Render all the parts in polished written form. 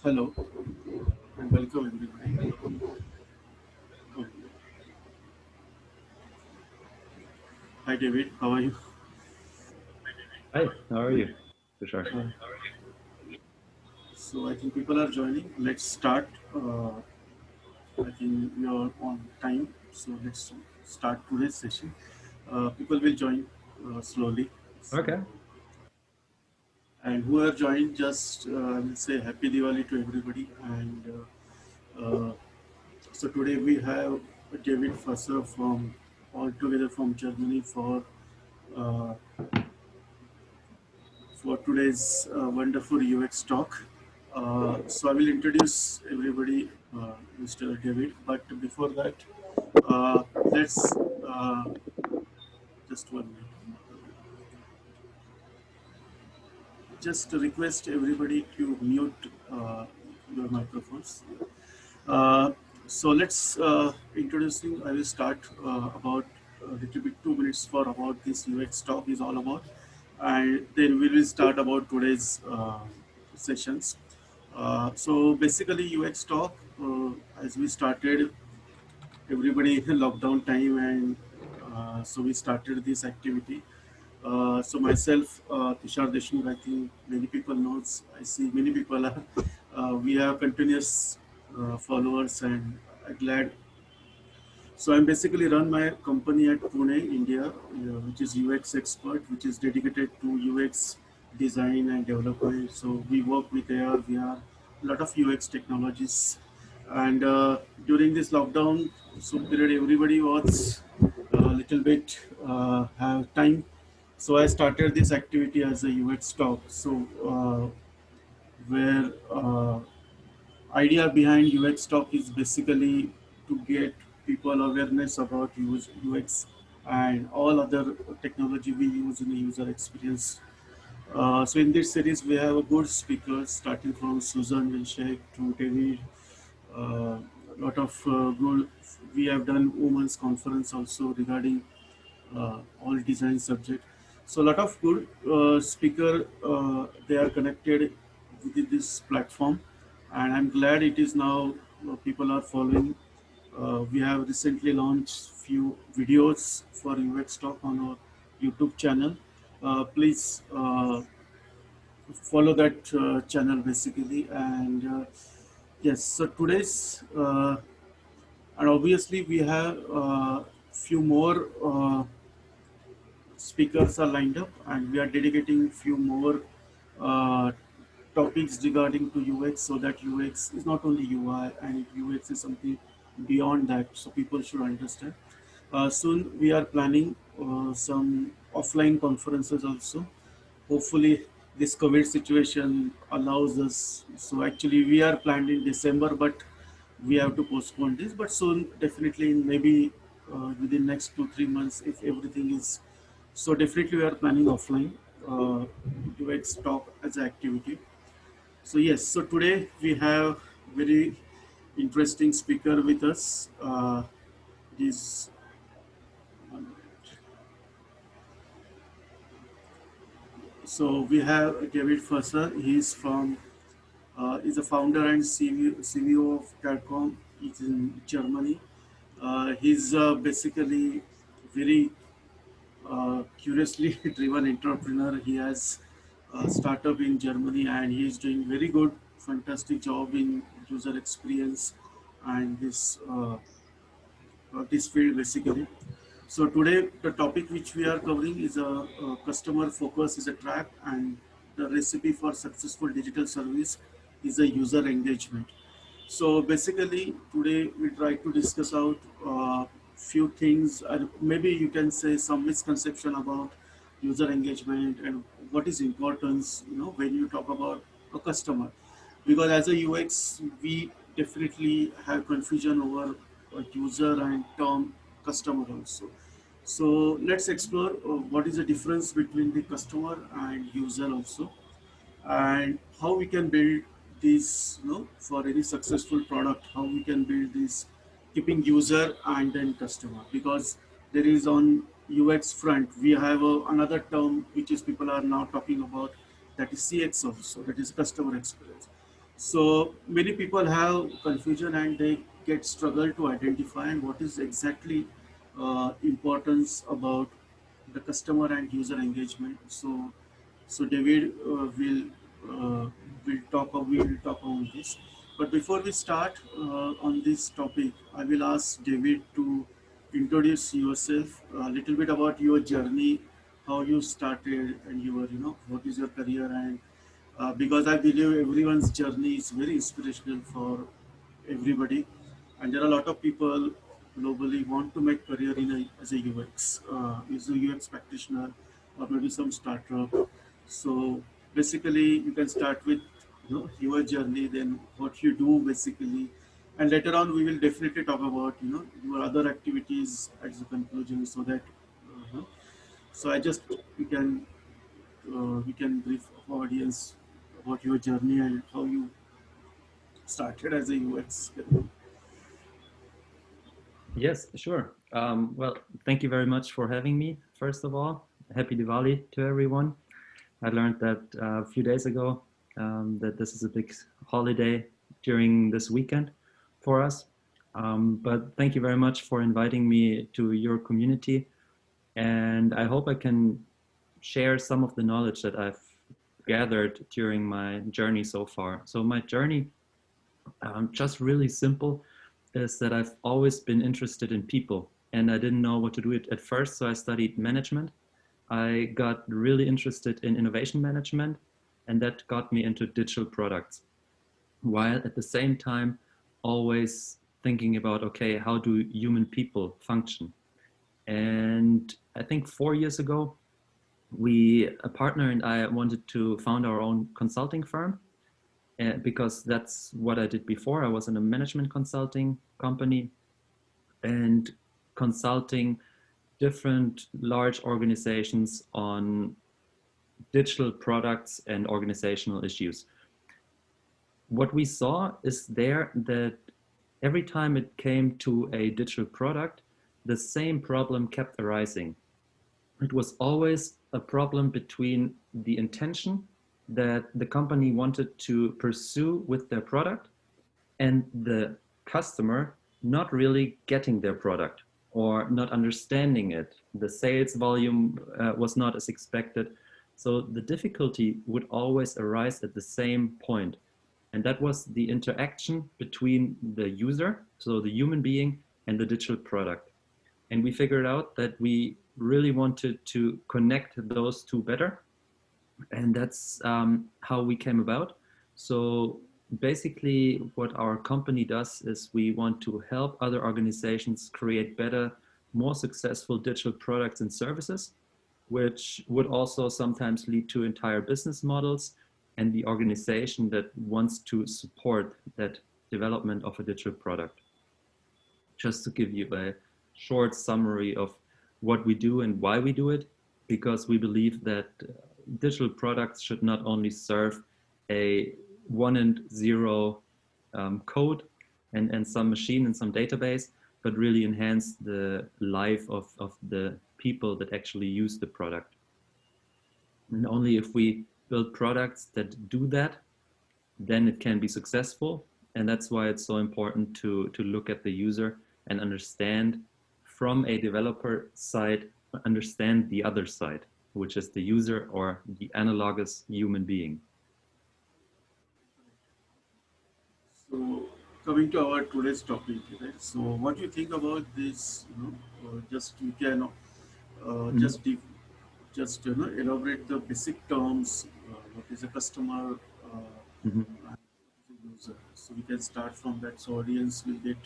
Hello and welcome everybody. Oh, hi David, how are you? Hi, how are you, Tushar? Uh, so I think people are joining. Let's start. I think we are on time, so let's start today's session. People will join slowly. So, Okay. and who are joined, just I will say Happy Diwali to everybody. And so today we have David Füßer from all together from Germany uh, for today's wonderful UX talk. So I will introduce everybody, Mr. David. But before that, let's just 1 minute. Just request everybody to mute your microphones. Uh, so let's introducing. I will start about a little bit 2 minutes for about this UX talk is all about, and then we will start about today's sessions. So basically, UX talk as we started, everybody in lockdown time, and so we started this activity. So myself, Tushar Deshmukh, I think many people knows. I see many people are. We have continuous followers, and I'm glad. So I'm basically run my company at Pune, India, which is UXExpert, which is dedicated to UX design and development. So we work with AR, VR, a lot of UX technologies. And during this lockdown so period, everybody was a little bit have time. So I started this activity as a UX talk. So where idea behind UX talk is basically to get people awareness about UX and all other technology we use in the user experience. So in this series, we have a good speakers starting from Susan Wilshek to David. A lot of good. We have done women's conference also regarding all design subject. So a lot of good speaker they are connected with this platform, and I'm glad it is now people are following. We have recently launched few videos for UX Talk on our YouTube channel. Please follow that channel basically, and yes. So today's and obviously we have few more. Speakers are lined up, and we are dedicating few more uh, topics regarding to UX, so that UX is not only UI, and UX is something beyond that, so people should understand. Soon we are planning some offline conferences also. Hopefully this COVID situation allows us. So actually we are planned in December, but we have to postpone this. But soon, definitely, in maybe within next 2 3 months, if everything is so, definitely we are planning offline UX talk as an activity. So yes, so today we have very interesting speaker with us. Is so we have David Fusser. He's from is a founder and CEO of KADACON. He's in Germany. He's basically very curiously driven entrepreneur. He has a startup in Germany, and he is doing very good, fantastic job in user experience and this field basically. So today the topic which we are covering is a customer focus is a track, and the recipe for successful digital service is a user engagement. So basically today we try to discuss out few things, and maybe you can say some misconception about user engagement and what is importance, when you talk about a customer, because as a UX we definitely have confusion over a user and term customer also. So let's explore what is the difference between the customer and user also, and how we can build this, for any successful product, how we can build this keeping user and then customer, because there is on UX front we have another term which is people are now talking about, that is CX also, that is customer experience. So many people have confusion and they get struggle to identify and what is exactly importance about the customer and user engagement. So David will talk on this. But before we start on this topic, I will ask David to introduce yourself a little bit about your journey, how you started, and your what is your career, and because I believe everyone's journey is very inspirational for everybody, and there are a lot of people globally want to make career as a as a UX practitioner, or maybe some startup. So basically, you can start with your journey, then what you do basically, and later on we will definitely talk about your other activities as a conclusion, so that. So I just we can we can brief our audience about your journey and how you started as a UX. Yes, sure. Well, thank you very much for having me. First of all, happy Diwali to everyone. I learned that a few days ago that this is a big holiday during this weekend for us. But thank you very much for inviting me to your community. And I hope I can share some of the knowledge that I've gathered during my journey so far. So my journey, just really simple, is that I've always been interested in people and I didn't know what to do it at first. So I studied management. I got really interested in innovation management and that got me into digital products, while at the same time always thinking about, okay, how do human people function? And I think 4 years ago, a partner and I wanted to found our own consulting firm because that's what I did before. I was in a management consulting company and consulting different large organizations on digital products and organizational issues. What we saw is there that every time it came to a digital product, the same problem kept arising. It was always a problem between the intention that the company wanted to pursue with their product and the customer not really getting their product or not understanding it. The sales volume was not as expected. So the difficulty would always arise at the same point. And that was the interaction between the user, so the human being, and the digital product. And we figured out that we really wanted to connect those two better. And that's how we came about. So basically, what our company does is we want to help other organizations create better, more successful digital products and services, which would also sometimes lead to entire business models and the organization that wants to support that development of a digital product. Just to give you a short summary of what we do and why we do it, because we believe that digital products should not only serve a 1 and 0 code and some machine and some database, but really enhance the life of the people that actually use the product. And only if we build products that do that, then it can be successful. And that's why it's so important to look at the user and understand from a developer side, understand the other side, which is the user or the analogous human being. So coming to our today's topic, right? So what do you think about this? Just you can Mhm. just elaborate the basic terms. What is a customer? Mhm. And what is a user? So we can start from that. So audience will get.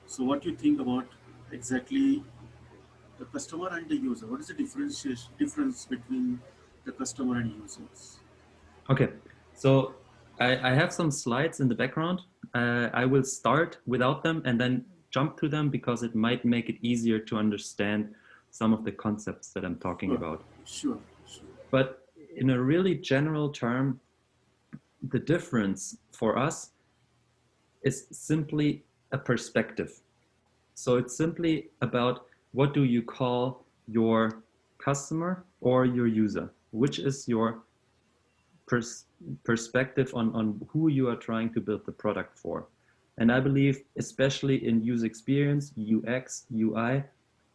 So what do you think about exactly the customer and the user? What is the difference between the customer and users? Okay, so I have some slides in the background. I will start without them and then jump to them because it might make it easier to understand some of the concepts that I'm talking Sure, about. sure, sure. But in a really general term, the difference for us is simply a perspective. So it's simply about what do you call your customer or your user, which is your perspective on who you are trying to build the product for. And I believe, especially in user experience, UX, UI,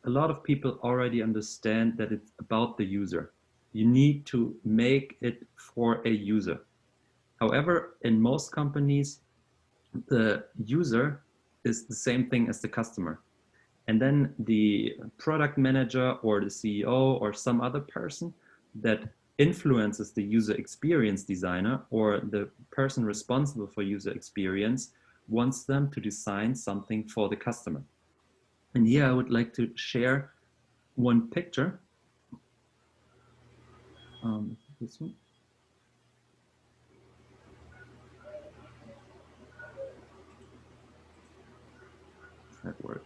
a lot of people already understand that it's about the user. You need to make it for a user. However, in most companies, the user is the same thing as the customer. And then the product manager or the CEO or some other person that influences the user experience designer or the person responsible for user experience wants them to design something for the customer. And here I would like to share one picture. This one. Does that work?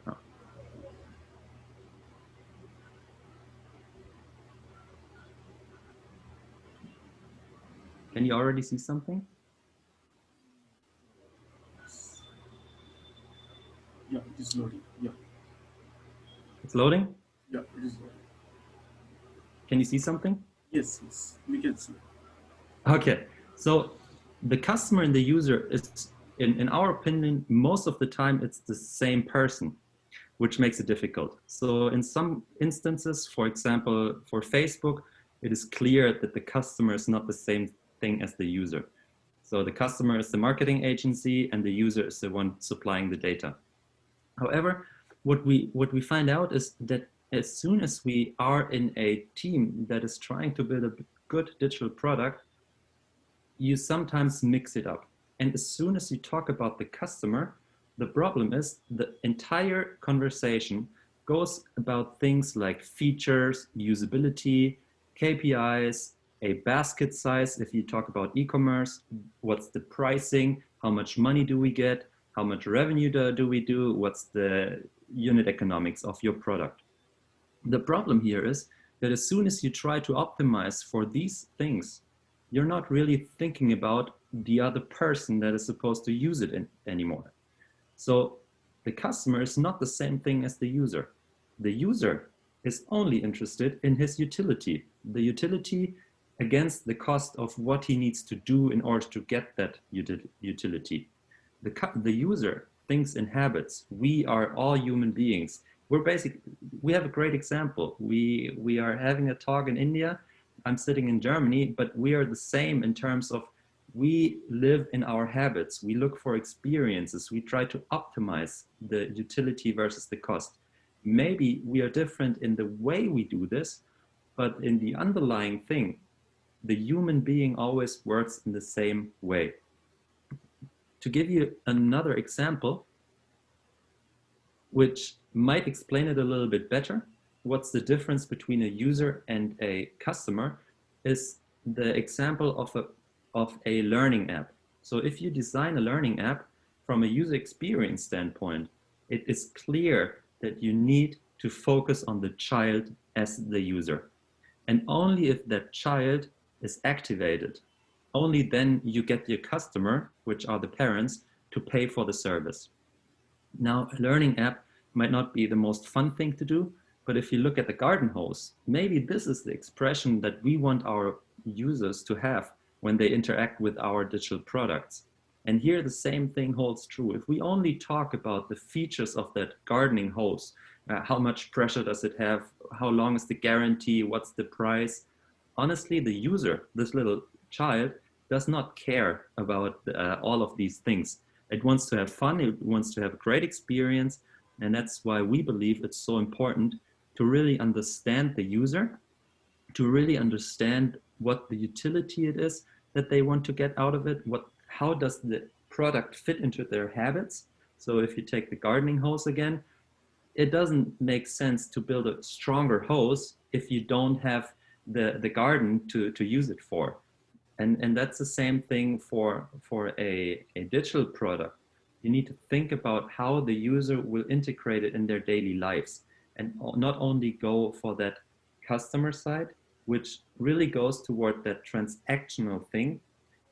Oh. Can you already see something? Yeah, it is loading. Yeah. It's loading? Yeah, it is loading. Can you see something? Yes, yes, we can see. Okay, so the customer and the user is, in our opinion, most of the time it's the same person, which makes it difficult. So in some instances, for example, for Facebook, it is clear that the customer is not the same thing as the user. So the customer is the marketing agency and the user is the one supplying the data. However, what we find out is that as soon as we are in a team that is trying to build a good digital product, you sometimes mix it up. And as soon as you talk about the customer, the problem is the entire conversation goes about things like features, usability, KPIs, a basket size. If you talk about e-commerce, what's the pricing? How much money do we get? How much revenue do we do? What's the unit economics of your product? The problem here is that as soon as you try to optimize for these things, you're not really thinking about the other person that is supposed to use it anymore. So the customer is not the same thing as the user. The user is only interested in his utility, the utility against the cost of what he needs to do in order to get that utility. The user thinks in habits. We are all human beings. We have a great example. We are having a talk in India. I'm sitting in Germany, but we are the same in terms of we live in our habits. We look for experiences. We try to optimize the utility versus the cost. Maybe we are different in the way we do this, but in the underlying thing, the human being always works in the same way. To give you another example, which might explain it a little bit better, what's the difference between a user and a customer is the example of a learning app. So if you design a learning app from a user experience standpoint, it is clear that you need to focus on the child as the user. And only if that child is activated, only then you get your customer, which are the parents, to pay for the service. Now, a learning app might not be the most fun thing to do, but if you look at the garden hose, maybe this is the expression that we want our users to have when they interact with our digital products. And here the same thing holds true. If we only talk about the features of that gardening hose, how much pressure does it have, how long is the guarantee, what's the price, honestly, the user, this little child, does not care about all of these things. It wants to have fun, it wants to have a great experience, and that's why we believe it's so important to really understand the user, to really understand what the utility it is that they want to get out of it, how does the product fit into their habits. So if you take the gardening hose again, it doesn't make sense to build a stronger hose if you don't have the garden to use it for. And that's the same thing for a digital product. You need to think about how the user will integrate it in their daily lives and not only go for that customer side, which really goes toward that transactional thing.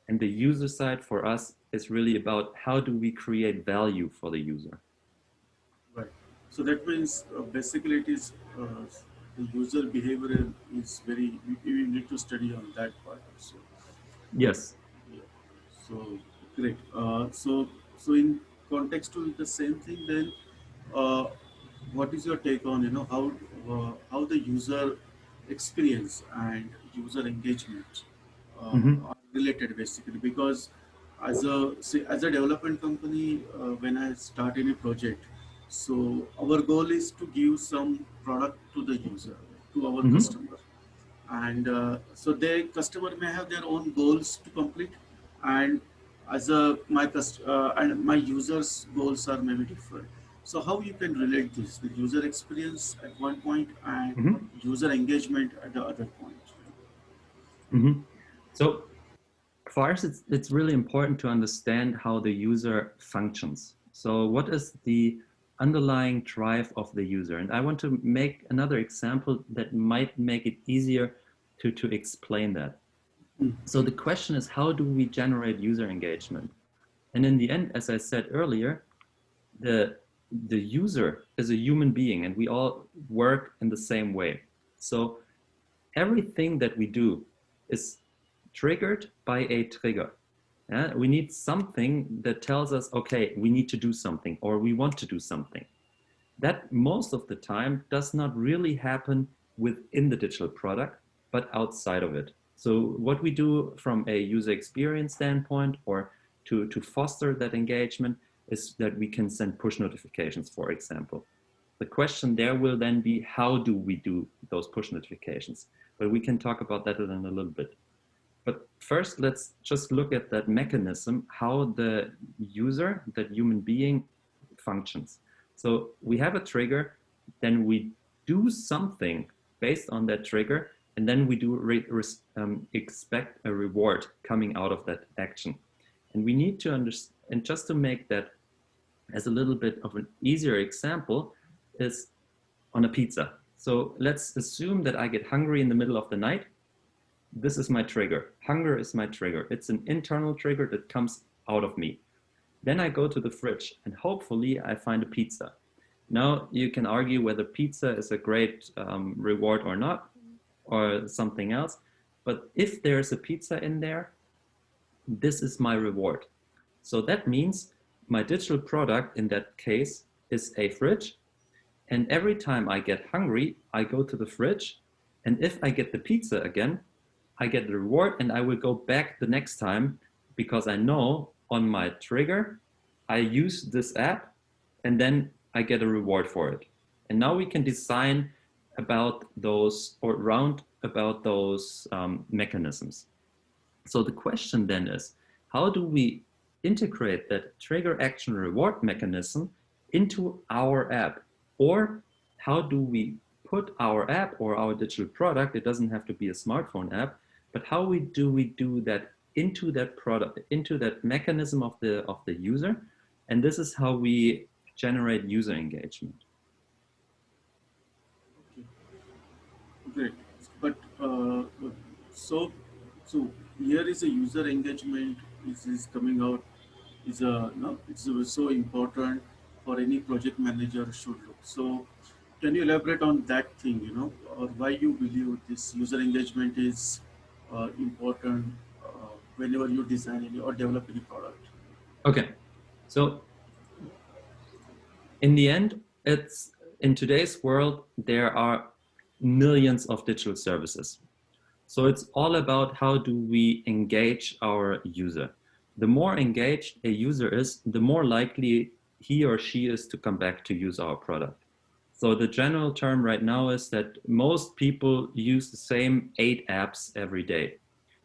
And the user side for us is really about how do we create value for the user. Right. So that means basically it is the user behavior is very, we need to study on that part also. Yes. Yeah. So great. So in context to the same thing, then uh, what is your take on how the user experience and user engagement Mm-hmm. are related basically? Because as a development company, when I start any project, so our goal is to give some product to the user, to our Mm-hmm. customer, and so their customer may have their own goals to complete, and as a and my users goals are maybe different. So how you can relate this with user experience at one point and Mm-hmm. user engagement at the other point? Mm-hmm. So for us, it's really important to understand how the user functions. So what is the underlying drive of the user? And I want to make another example that might make it easier to explain that. Mm, So the question is, how do we generate user engagement? And in the end, as I said earlier, the the user is a human being and we all work in the same way. So everything that we do is triggered by a trigger. Yeah? We need something that tells us, okay, we need to do something or we want to do something. That most of the time does not really happen within the digital product, but outside of it. So what we do from a user experience standpoint or to foster that engagement is that we can send push notifications, for example. The question there will then be, how do we do those push notifications? But we can talk about that in a little bit. But first, let's just look at that mechanism, how the user, that human being, functions. So we have a trigger, then we do something based on that trigger, and then we do expect a reward coming out of that action. And we need to understand, and just to make that as a little bit of an easier example, is on a pizza. So let's assume that I get hungry in the middle of the night. This is my trigger. Hunger is my trigger. It's an internal trigger that comes out of me. Then I go to the fridge and hopefully I find a pizza. Now you can argue whether pizza is a great reward or not, or something else. But if there's a pizza in there, this is my reward. So that means my digital product in that case is a fridge. And every time I get hungry, I go to the fridge. And if I get the pizza again, I get the reward and I will go back the next time because I know on my trigger, I use this app and then I get a reward for it. And now we can design about those or round about those mechanisms. So the question then is, how do we integrate that trigger action reward mechanism into our app? Or how do we put our app or our digital product, it doesn't have to be a smartphone app, but how do we do that into that product, into that mechanism of the user? And this is how we generate user engagement. okay, great. But so so here is a user engagement is coming out is a no, it's so important for any project manager should look. So can you elaborate on that thing, or why you believe this user engagement is important whenever you design any or develop any product? Okay, so in the end, it's in today's world, there are millions of digital services. So it's all about how do we engage our user. The more engaged a user is, the more likely he or she is to come back to use our product. So the general term right now is that most people use the same 8 apps every day.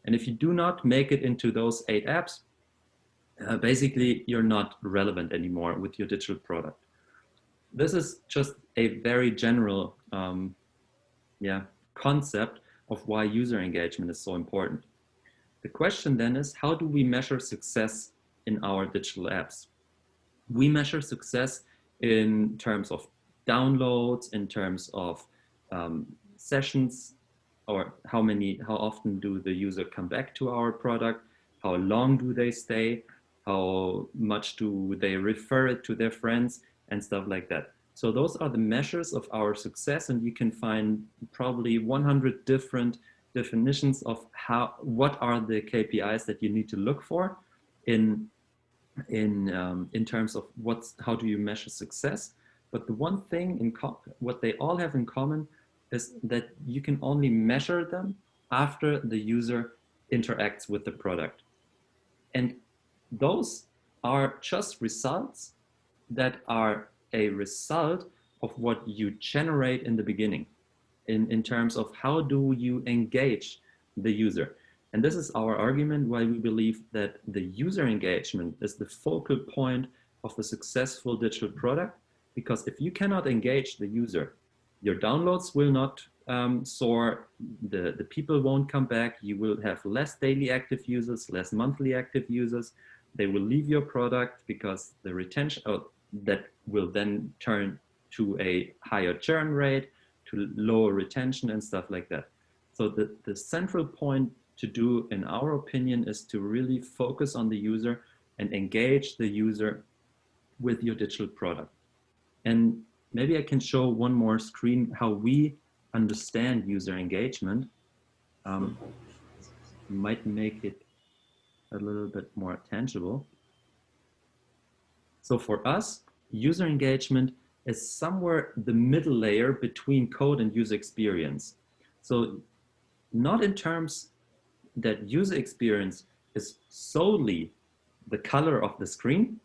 And if you do not make it into those 8 apps, basically you're not relevant anymore with your digital product. This is just a very general concept of why user engagement is so important. The question then is, how do we measure success in our digital apps? We measure success in terms of downloads, in terms of sessions, or how often do the user come back to our product, how long do they stay, how much do they refer it to their friends, and stuff like that. So those are the measures of our success, and you can find probably 100 different definitions of what are the KPIs that you need to look for in terms of how do you measure success. But the one thing what they all have in common is that you can only measure them after the user interacts with the product. And those are just results that are a result of what you generate in the beginning in terms of how do you engage the user. And this is our argument why we believe that the user engagement is the focal point of a successful digital product, because if you cannot engage the user, your downloads will not soar, the people won't come back, you will have less daily active users, less monthly active users, they will leave your product because the retention that will then turn to a higher churn rate, to lower retention and stuff like that. So the central point to do, in our opinion, is to really focus on the user and engage the user with your digital product. And maybe I can show one more screen how we understand user engagement. Might make it a little bit more tangible. So for us, user engagement is somewhere the middle layer between code and user experience. So not in terms that user experience is solely the color of the screen,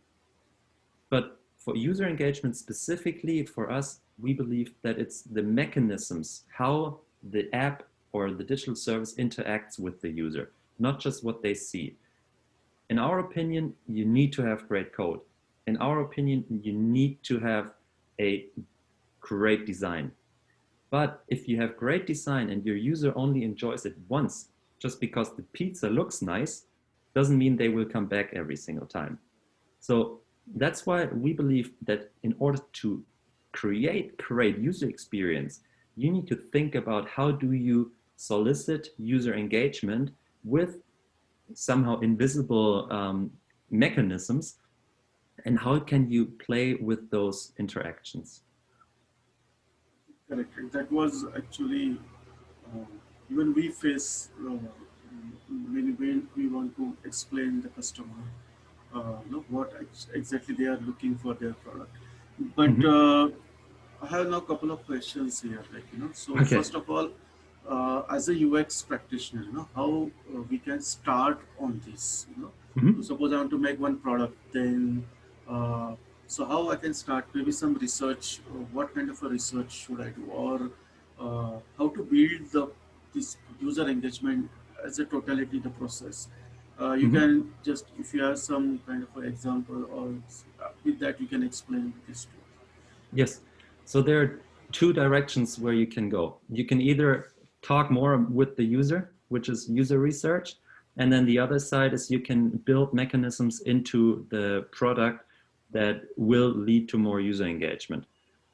but for user engagement specifically, for us, we believe that it's the mechanisms, how the app or the digital service interacts with the user, not just what they see. In our opinion, you need to have great code. In our opinion, you need to have a great design. But if you have great design and your user only enjoys it once, just because the pizza looks nice, doesn't mean they will come back every single time. So that's why we believe that in order to create great user experience, you need to think about how do you solicit user engagement with somehow invisible mechanisms, and how can you play with those interactions. Correct. That was actually even we face when we want to explain the customer what exactly they are looking for their product. But I have now a couple of questions here. So Okay. first of all, as a UX practitioner, how we can start on this. So suppose I want to make one product, then so how I can start? Maybe some research. What kind of a research should I do, or how to build this user engagement as a totality, the process. You can just, if you have some kind of an example, or with that you can explain this too. Yes. So there are two directions where you can go. You can either talk more with the user, which is user research, and then the other side is you can build mechanisms into the product that will lead to more user engagement.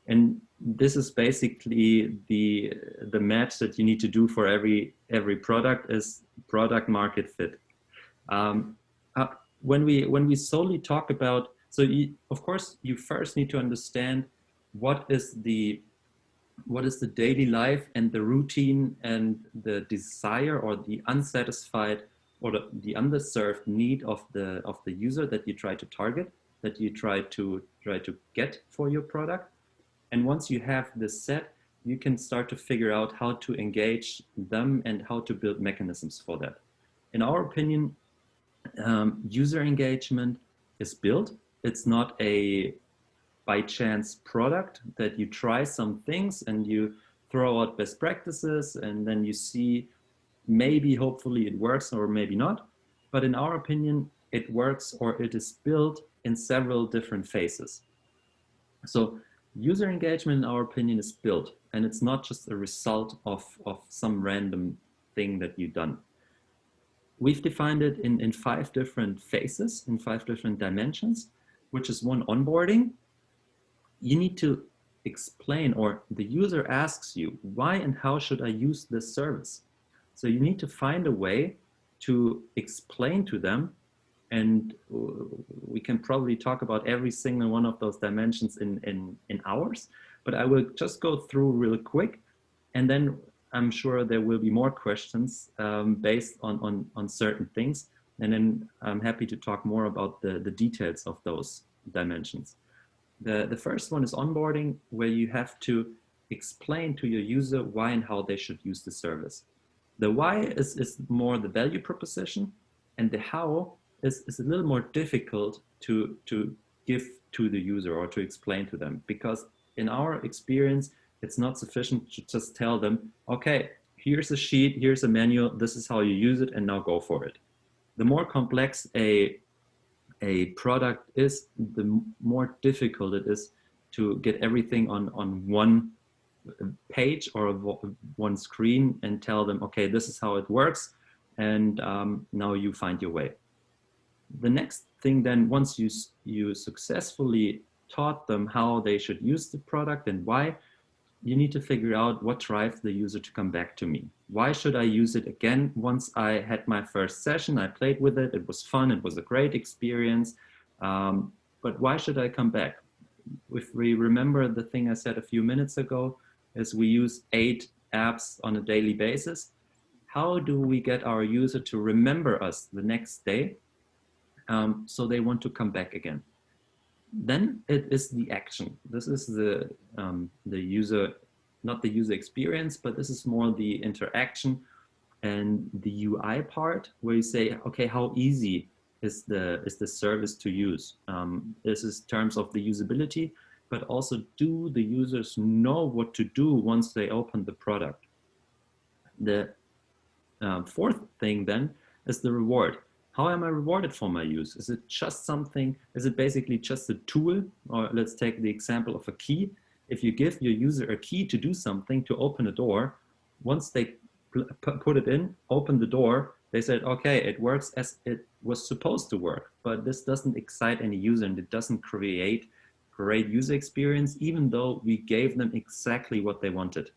And this is basically the match that you need to do for every product, is product market fit. When we solely talk about, so of course you first need to understand what is the daily life and the routine and the desire or the unsatisfied or the underserved need of the user that you try to target, that you try to get for your product. And once you have this set, you can start to figure out how to engage them and how to build mechanisms for that. In our opinion, user engagement is built. It's not a by chance product that you try some things and you throw out best practices and then you see maybe hopefully it works or maybe not. But in our opinion, it works, or it is built in several different phases. So user engagement, in our opinion, is built, and it's not just a result of some random thing that you've done. We've defined it in 5 different phases, in 5 different dimensions, which is one, onboarding. You need to explain, or the user asks you, why and how should I use this service? So you need to find a way to explain to them And we can probably talk about every single one of those dimensions in hours, but I will just go through real quick, and then I'm sure there will be more questions based on certain things, and then I'm happy to talk more about the details of those dimensions. The first one is onboarding, where you have to explain to your user why and how they should use the service. The why is more the value proposition, and the how is a little more difficult to give to the user or to explain to them, because in our experience, it's not sufficient to just tell them, okay, here's a sheet, here's a manual, this is how you use it, and now go for it. The more complex a product is, the more difficult it is to get everything on one page or one screen and tell them, okay, this is how it works, and now you find your way. The next thing then, once you successfully taught them how they should use the product and why, you need to figure out what drives the user to come back to me. Why should I use it again? Once I had my first session, I played with it, it was fun, it was a great experience, but why should I come back? If we remember the thing I said a few minutes ago, is we use 8 apps on a daily basis. How do we get our user to remember us the next day so they want to come back again? Then it is the action. This is the user, not the user experience, but this is more the interaction and the UI part, where you say, okay, how easy is the service to use? This is terms of the usability, but also, do the users know what to do once they open the product? The fourth thing then is the reward. How am I rewarded for my use? Is it just something, is it basically just a tool? Or let's take the example of a key. If you give your user a key to do something, to open a door, once they put it in, open the door, they said, okay, it works as it was supposed to work, but this doesn't excite any user and it doesn't create great user experience, even though we gave them exactly what they wanted.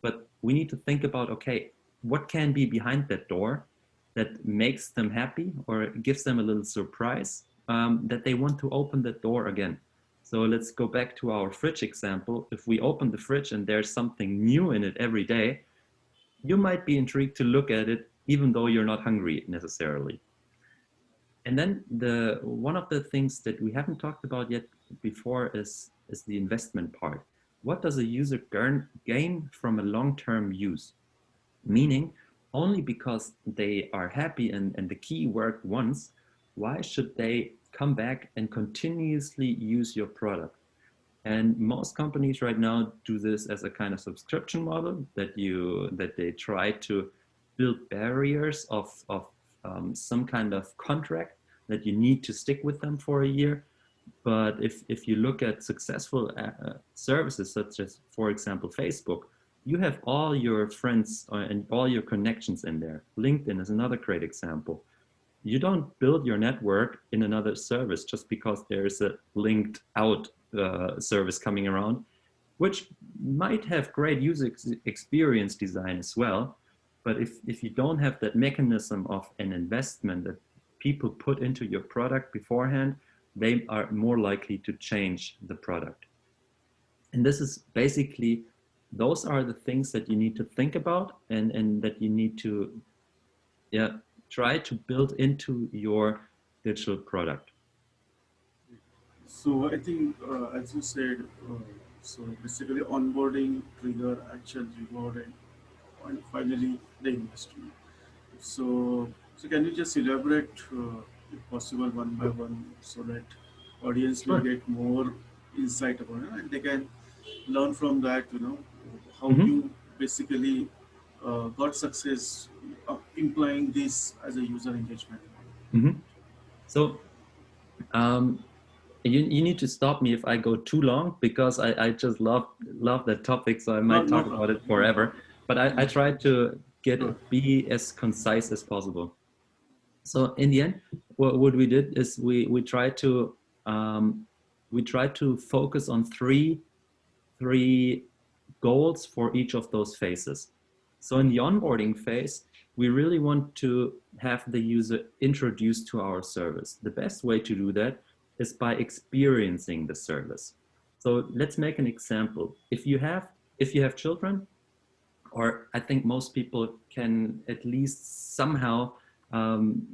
But we need to think about, okay, what can be behind that door that makes them happy or gives them a little surprise that they want to open that door again. So let's go back to our fridge example. If we open the fridge and there's something new in it every day, you might be intrigued to look at it, even though you're not hungry necessarily. And then one of the things that we haven't talked about yet before is the investment part. What does a user gain from a long-term use? Meaning, only because they are happy and the key worked once, why should they come back and continuously use your product? And most companies right now do this as a kind of subscription model, that they try to build barriers of some kind of contract that you need to stick with them for a year. But if you look at successful services such as, for example, Facebook, you have all your friends and all your connections in there. LinkedIn is another great example. You don't build your network in another service just because there's a linked out service coming around, which might have great user experience design as well. But if you don't have that mechanism of an investment that people put into your product beforehand, they are more likely to change the product. And this is basically, those are the things that you need to think about and that you need to try to build into your digital product. So I think, as you said, so basically onboarding, trigger, action, reward, and finally the investment. So can you just elaborate, if possible, one by one, so that audience will Sure. get more insight about it, and they can learn from that. How Mm-hmm. you basically got success implying this as a user engagement model. Mm-hmm. So you need to stop me if I go too long, because I just love that topic, so I No, might no talk about problem. it No forever. problem. But I Yeah. try to Sure. be as concise as possible. So in the end, what we did is we tried to focus on three goals for each of those phases. So in the onboarding phase, we really want to have the user introduced to our service. The best way to do that is by experiencing the service. So let's make an example. If you have children, or I think most people can at least somehow um,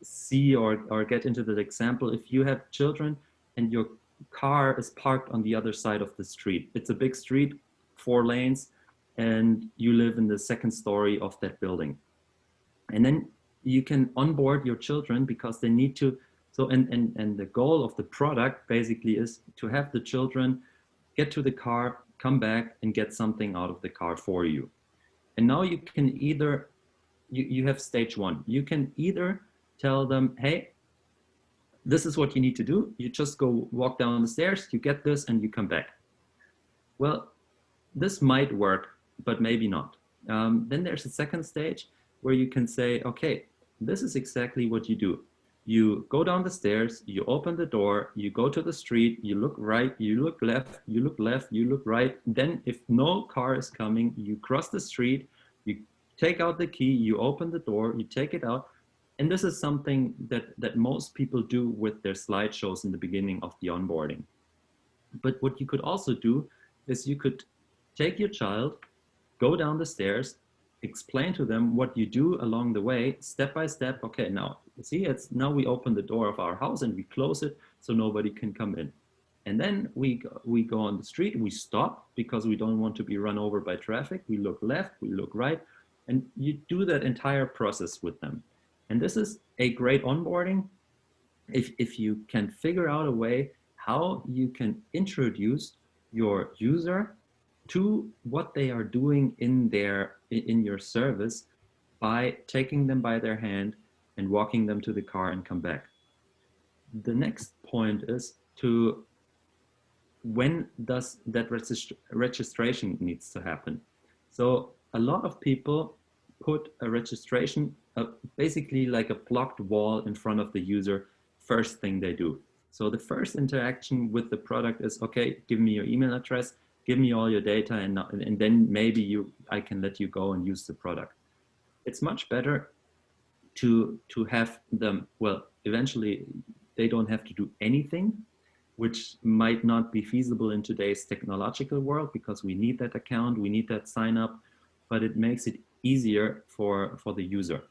see or get into that example. If you have children and your car is parked on the other side of the street, it's a big street, 4 lanes, and you live in the second story of that building. And then you can onboard your children because they need to. So, and the goal of the product basically is to have the children get to the car, come back, and get something out of the car for you. And now you can either, you have stage one. You can either tell them, hey, this is what you need to do. You just go walk down the stairs, you get this, and you come back. Well, this might work, but maybe not. Then there's a second stage where you can say, okay, this is exactly what you do. You go down the stairs, you open the door, you go to the street, you look right, you look left, you look left, you look right. Then if no car is coming, you cross the street, you take out the key, you open the door, you take it out. And this is something that most people do with their slideshows in the beginning of the onboarding. But what you could also do is you could take your child, go down the stairs, explain to them what you do along the way, step by step. Okay, now see, now we open the door of our house and we close it so nobody can come in. And then we go on the street, we stop because we don't want to be run over by traffic. We look left, we look right, and you do that entire process with them. And this is a great onboarding if you can figure out a way how you can introduce your user to what they are doing in your service by taking them by their hand and walking them to the car and come back. The next point is when does that registration needs to happen. So a lot of people put a registration, basically like a blocked wall in front of the user, first thing they do. So the first interaction with the product is, okay, give me your email address, give me all your data, and then maybe I can let you go and use the product. It's much better to have them, well, eventually they don't have to do anything, which might not be feasible in today's technological world because we need that account, we need that sign up, but it makes it easier for the user.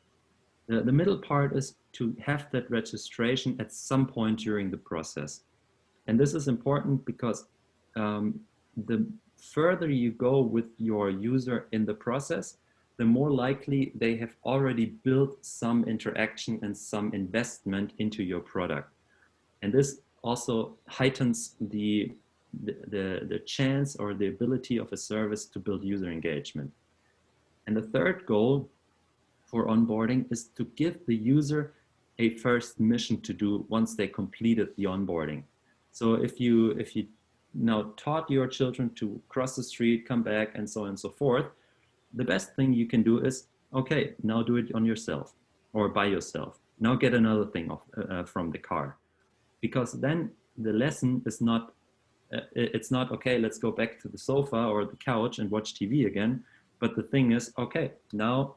The middle part is to have that registration at some point during the process. And this is important because the further you go with your user in the process, the more likely they have already built some interaction and some investment into your product. And this also heightens the chance or the ability of a service to build user engagement. And the third goal for onboarding is to give the user a first mission to do once they completed the onboarding. So if you now taught your children to cross the street, come back, and so on and so forth, the best thing you can do is, okay, now do it on yourself or by yourself. Now get another thing from the car. Because then the lesson is not, it's not, okay, let's go back to the sofa or the couch and watch TV again. But the thing is, okay, now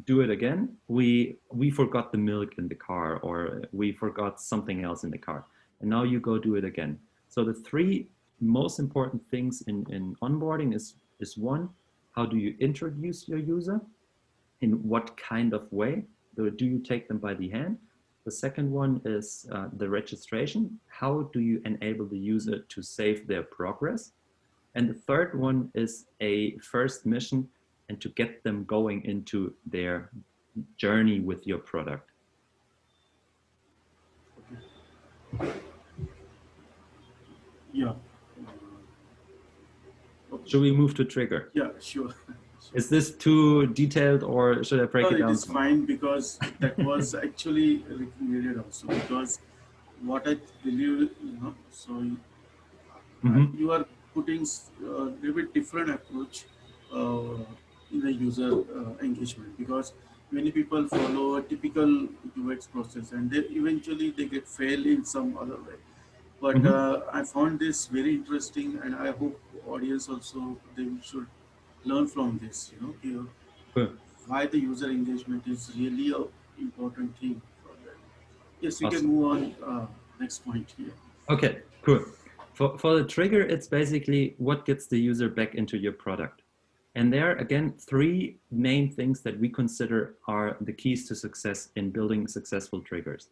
do it again. We forgot the milk in the car, or we forgot something else in the car. And now you go do it again. So the three most important things in onboarding is one, how do you introduce your user? In what kind of way? Do you take them by the hand? The second one is the registration. How do you enable the user to save their progress? And the third one is a first mission and to get them going into their journey with your product. Yeah. Should we move to trigger? Yeah, sure. Is this too detailed, or should I break it down? It is fine, because that was actually needed also, because what I believe, so you are putting a little bit different approach in the user engagement, because many people follow a typical UX process and they eventually get fail in some other way. But I found this very interesting, and I hope audience also they should learn from this. Sure. why the user engagement is really a important thing for that. Yes, you can Awesome. move on. Next point here. Okay, cool. For the trigger, it's basically what gets the user back into your product. And there, again, three main things that we consider are the keys to success in building successful triggers.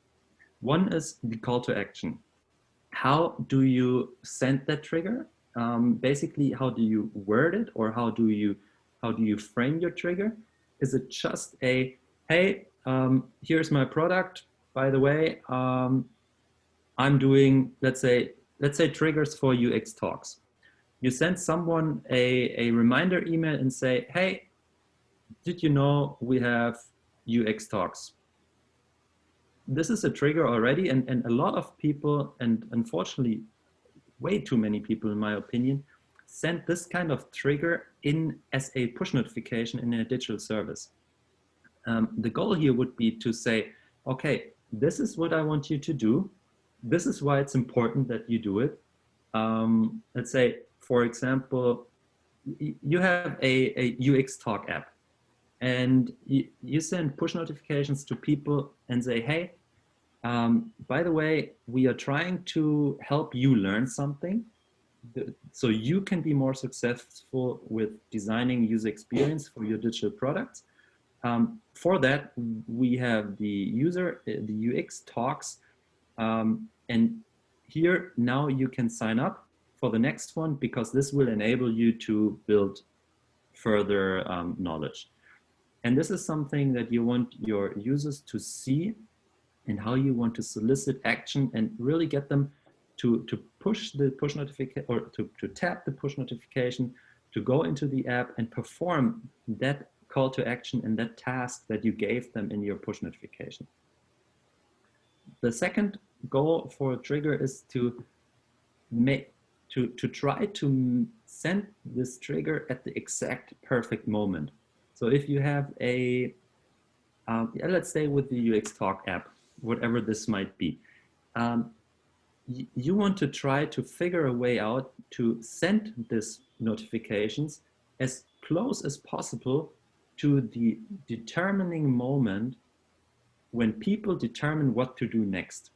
One is the call to action. How do you send that trigger? Basically, how do you word it, or how do you frame your trigger? Is it just a, hey, here's my product, by the way, I'm doing, let's say triggers for UXTalks. You send someone a reminder email and say, hey, did you know we have UXTalks? This is a trigger already, and a lot of people, and unfortunately way too many people in my opinion, send this kind of trigger in as a push notification in a digital service. The goal here would be to say, okay, this is what I want you to do. This is why it's important that you do it. Let's say, for example, you have a UXTalk app, and you send push notifications to people and say, hey, by the way, we are trying to help you learn something so you can be more successful with designing user experience for your digital products. For that, we have the UX talks, and here now you can sign up for the next one, because this will enable you to build further knowledge. And this is something that you want your users to see, and how you want to solicit action and really get them to push the push notification, or to tap the push notification, to go into the app and perform that call to action and that task that you gave them in your push notification. The second goal for a trigger is to try to send this trigger at the exact perfect moment. So if you have a, let's say with the UXTalk app, whatever this might be, you want to try to figure a way out to send these notifications as close as possible to the determining moment when people determine what to do next.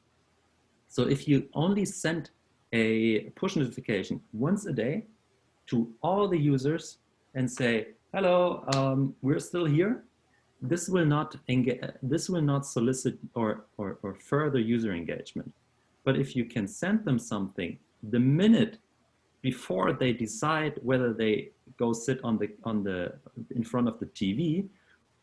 So if you only send a push notification once a day to all the users and say, hello, we're still here, this will not solicit or further user engagement. But if you can send them something the minute before they decide whether they go sit in front of the TV,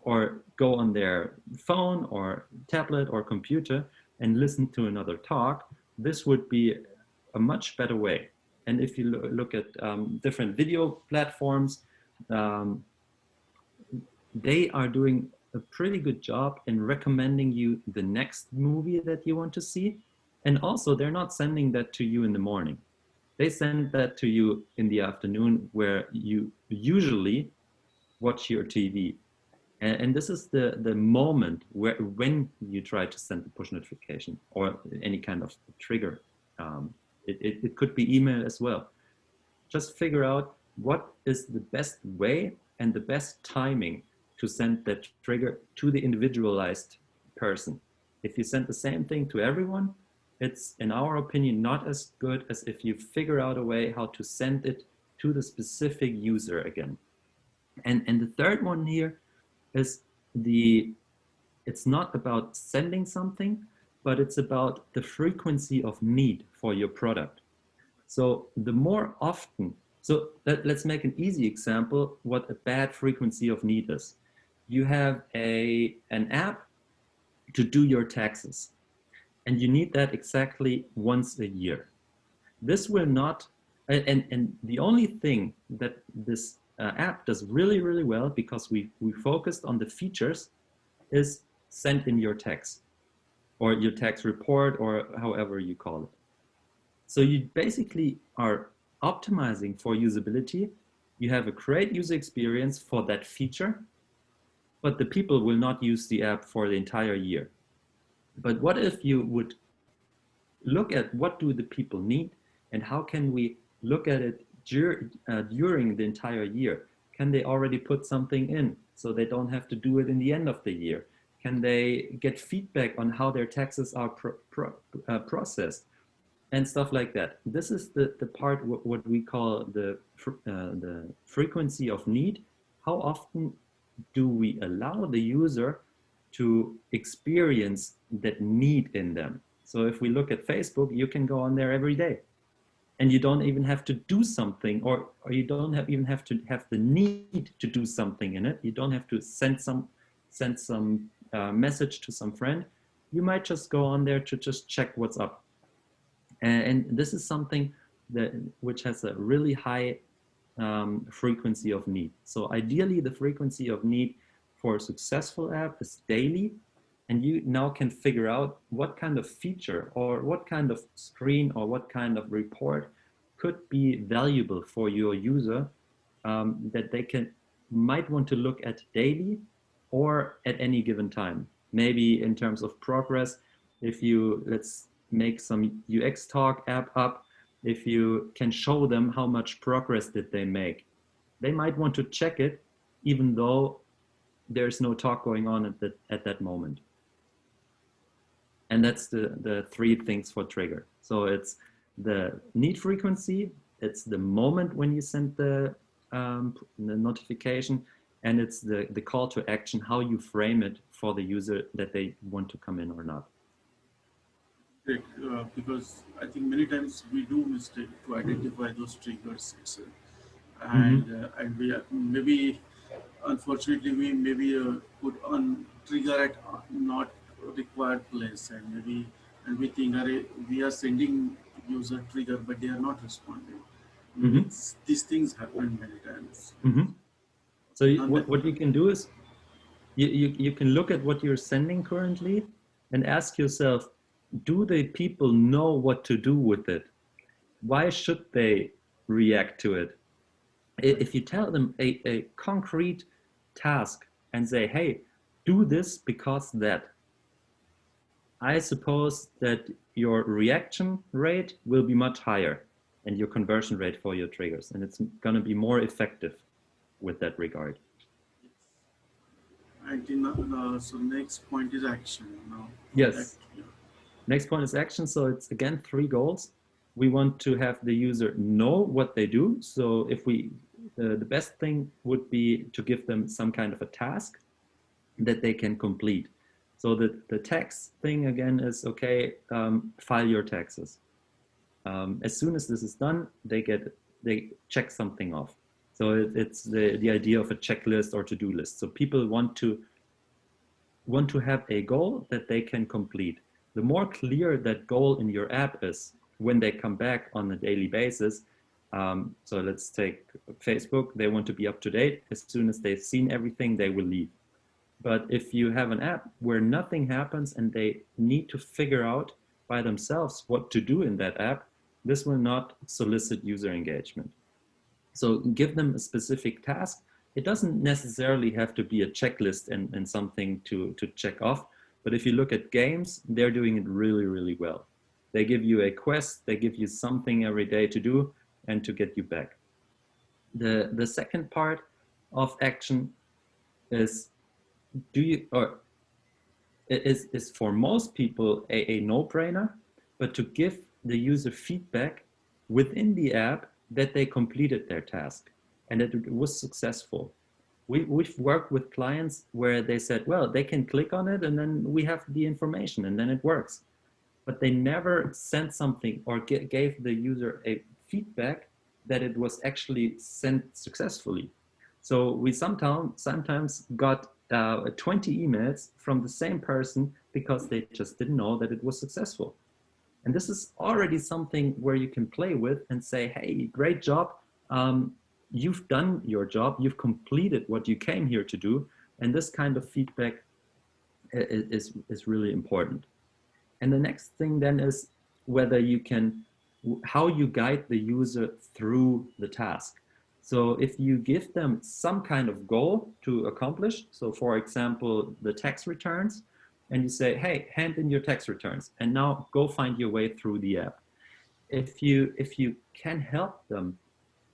or go on their phone or tablet or computer and listen to another talk, this would be a much better way. And if you look at different video platforms, they are doing a pretty good job in recommending you the next movie that you want to see. And also, they're not sending that to you in the morning. They send that to you in the afternoon, where you usually watch your TV. And this is the moment when you try to send the push notification or any kind of trigger. It could be email as well. Just figure out what is the best way and the best timing to send that trigger to the individualized person. If you send the same thing to everyone, it's, in our opinion, not as good as if you figure out a way how to send it to the specific user again. And the third one here is it's not about sending something, but it's about the frequency of need for your product. So the more often, so let's make an easy example what a bad frequency of need is. You have an app to do your taxes, and you need that exactly once a year. This will not, and the only thing that this app does really, really well, because we focused on the features, is send in your tax or your tax report, or however you call it. So you basically are optimizing for usability. You have a great user experience for that feature, but the people will not use the app for the entire year. But what if you would look at what do the people need, and how can we look at it during the entire year? Can they already put something in so they don't have to do it in the end of the year? Can they get feedback on how their taxes are processed and stuff like that? This is the part what we call the frequency of need. How often do we allow the user to experience that need in them? So if we look at Facebook, you can go on there every day and you don't even have to do something, or you don't even have to have the need to do something in it. You don't have to send some message to some friend. You might just go on there to just check what's up. And this is something that which has a really high frequency of need. So ideally, the frequency of need for a successful app is daily, and you now can figure out what kind of feature or what kind of screen or what kind of report could be valuable for your user, that they might want to look at daily or at any given time. Maybe in terms of progress, if you, let's make some UXTalk app up, if you can show them how much progress did they make, they might want to check it even though there's no talk going on at that moment. And that's the three things for trigger. So it's the need frequency, it's the moment when you send the notification, and it's the call to action, how you frame it for the user that they want to come in or not. Great, because I think many times we do mistake to identify those triggers itself, and we maybe unfortunately we maybe put on trigger at not required place, and we think we are sending user trigger but they are not responding. These things happen many times. So what you can do is you can look at what you're sending currently and ask yourself, do the people know what to do with it? Why should they react to it? If you tell them a concrete task and say, hey, do this because that, I suppose that your reaction rate will be much higher and your conversion rate for your triggers, and it's going to be more effective with that regard. And so next point is action now. Yes. Next point is action. So it's again 3 goals. We want to have the user know what they do. So if we, the best thing would be to give them some kind of a task that they can complete. So the tax thing again is, okay, file your taxes. As soon as this is done, they check something off. So it's the idea of a checklist or to-do list. So people want to have a goal that they can complete. The more clear that goal in your app is when they come back on a daily basis. So let's take Facebook. They want to be up to date. As soon as they've seen everything, they will leave. But if you have an app where nothing happens and they need to figure out by themselves what to do in that app, this will not solicit user engagement. So give them a specific task. It doesn't necessarily have to be a checklist and something to check off. But if you look at games, they're doing it really, really well. They give you a quest, they give you something every day to do and to get you back. The second part of action is, is for most people a no-brainer, but to give the user feedback within the app that they completed their task and that it was successful. We've worked with clients where they said, well, they can click on it and then we have the information and then it works. But they never sent something or gave the user a feedback that it was actually sent successfully. So we sometimes got 20 emails from the same person because they just didn't know that it was successful. And this is already something where you can play with and say, hey, great job. You've done your job. You've completed what you came here to do. And this kind of feedback is really important. And the next thing then is whether you can, how you guide the user through the task. So if you give them some kind of goal to accomplish, so for example, the tax returns, and you say, hey, hand in your tax returns, and now go find your way through the app. If you can help them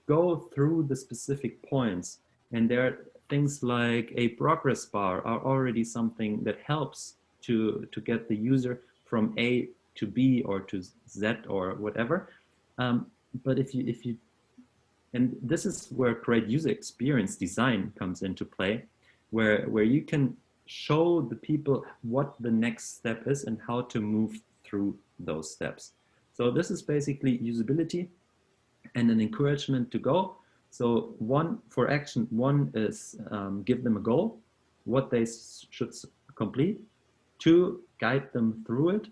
go through the specific points And there are things like a progress bar are already something that helps to get the user from A to B or to Z or whatever. But if you, and this is where great user experience design comes into play, where you can show the people what the next step is and how to move through those steps. So this is basically usability and an encouragement to go. So one for action, one is give them a goal, what they should complete. Two, guide them through it.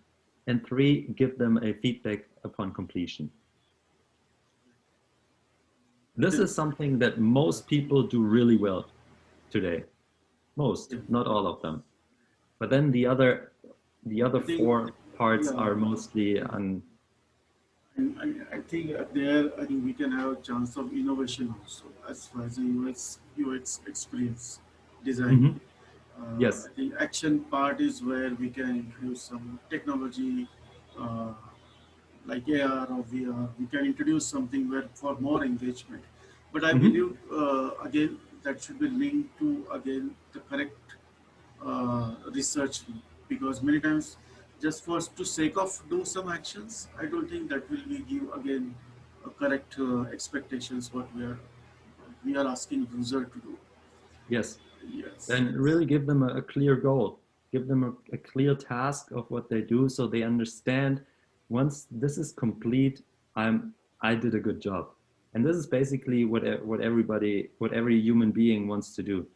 And three, give them a feedback upon completion. This is something that most people do really well today. Most, not all of them. But then the other four parts are mostly on. And I think there, I think we can have a chance of innovation also as far as the UX experience design. Yes. I think action part is where we can introduce some technology like AR or VR. We can introduce something where for more engagement. But I believe again that should be linked to again the correct research, because many times just for to sake of do some actions, I don't think that will be give again correct expectations what we are asking user to do. Yes. Yes. And really give them a clear goal, give them a clear task of what they do, so they understand once this is complete, I did a good job. And this is basically what every human being wants to do,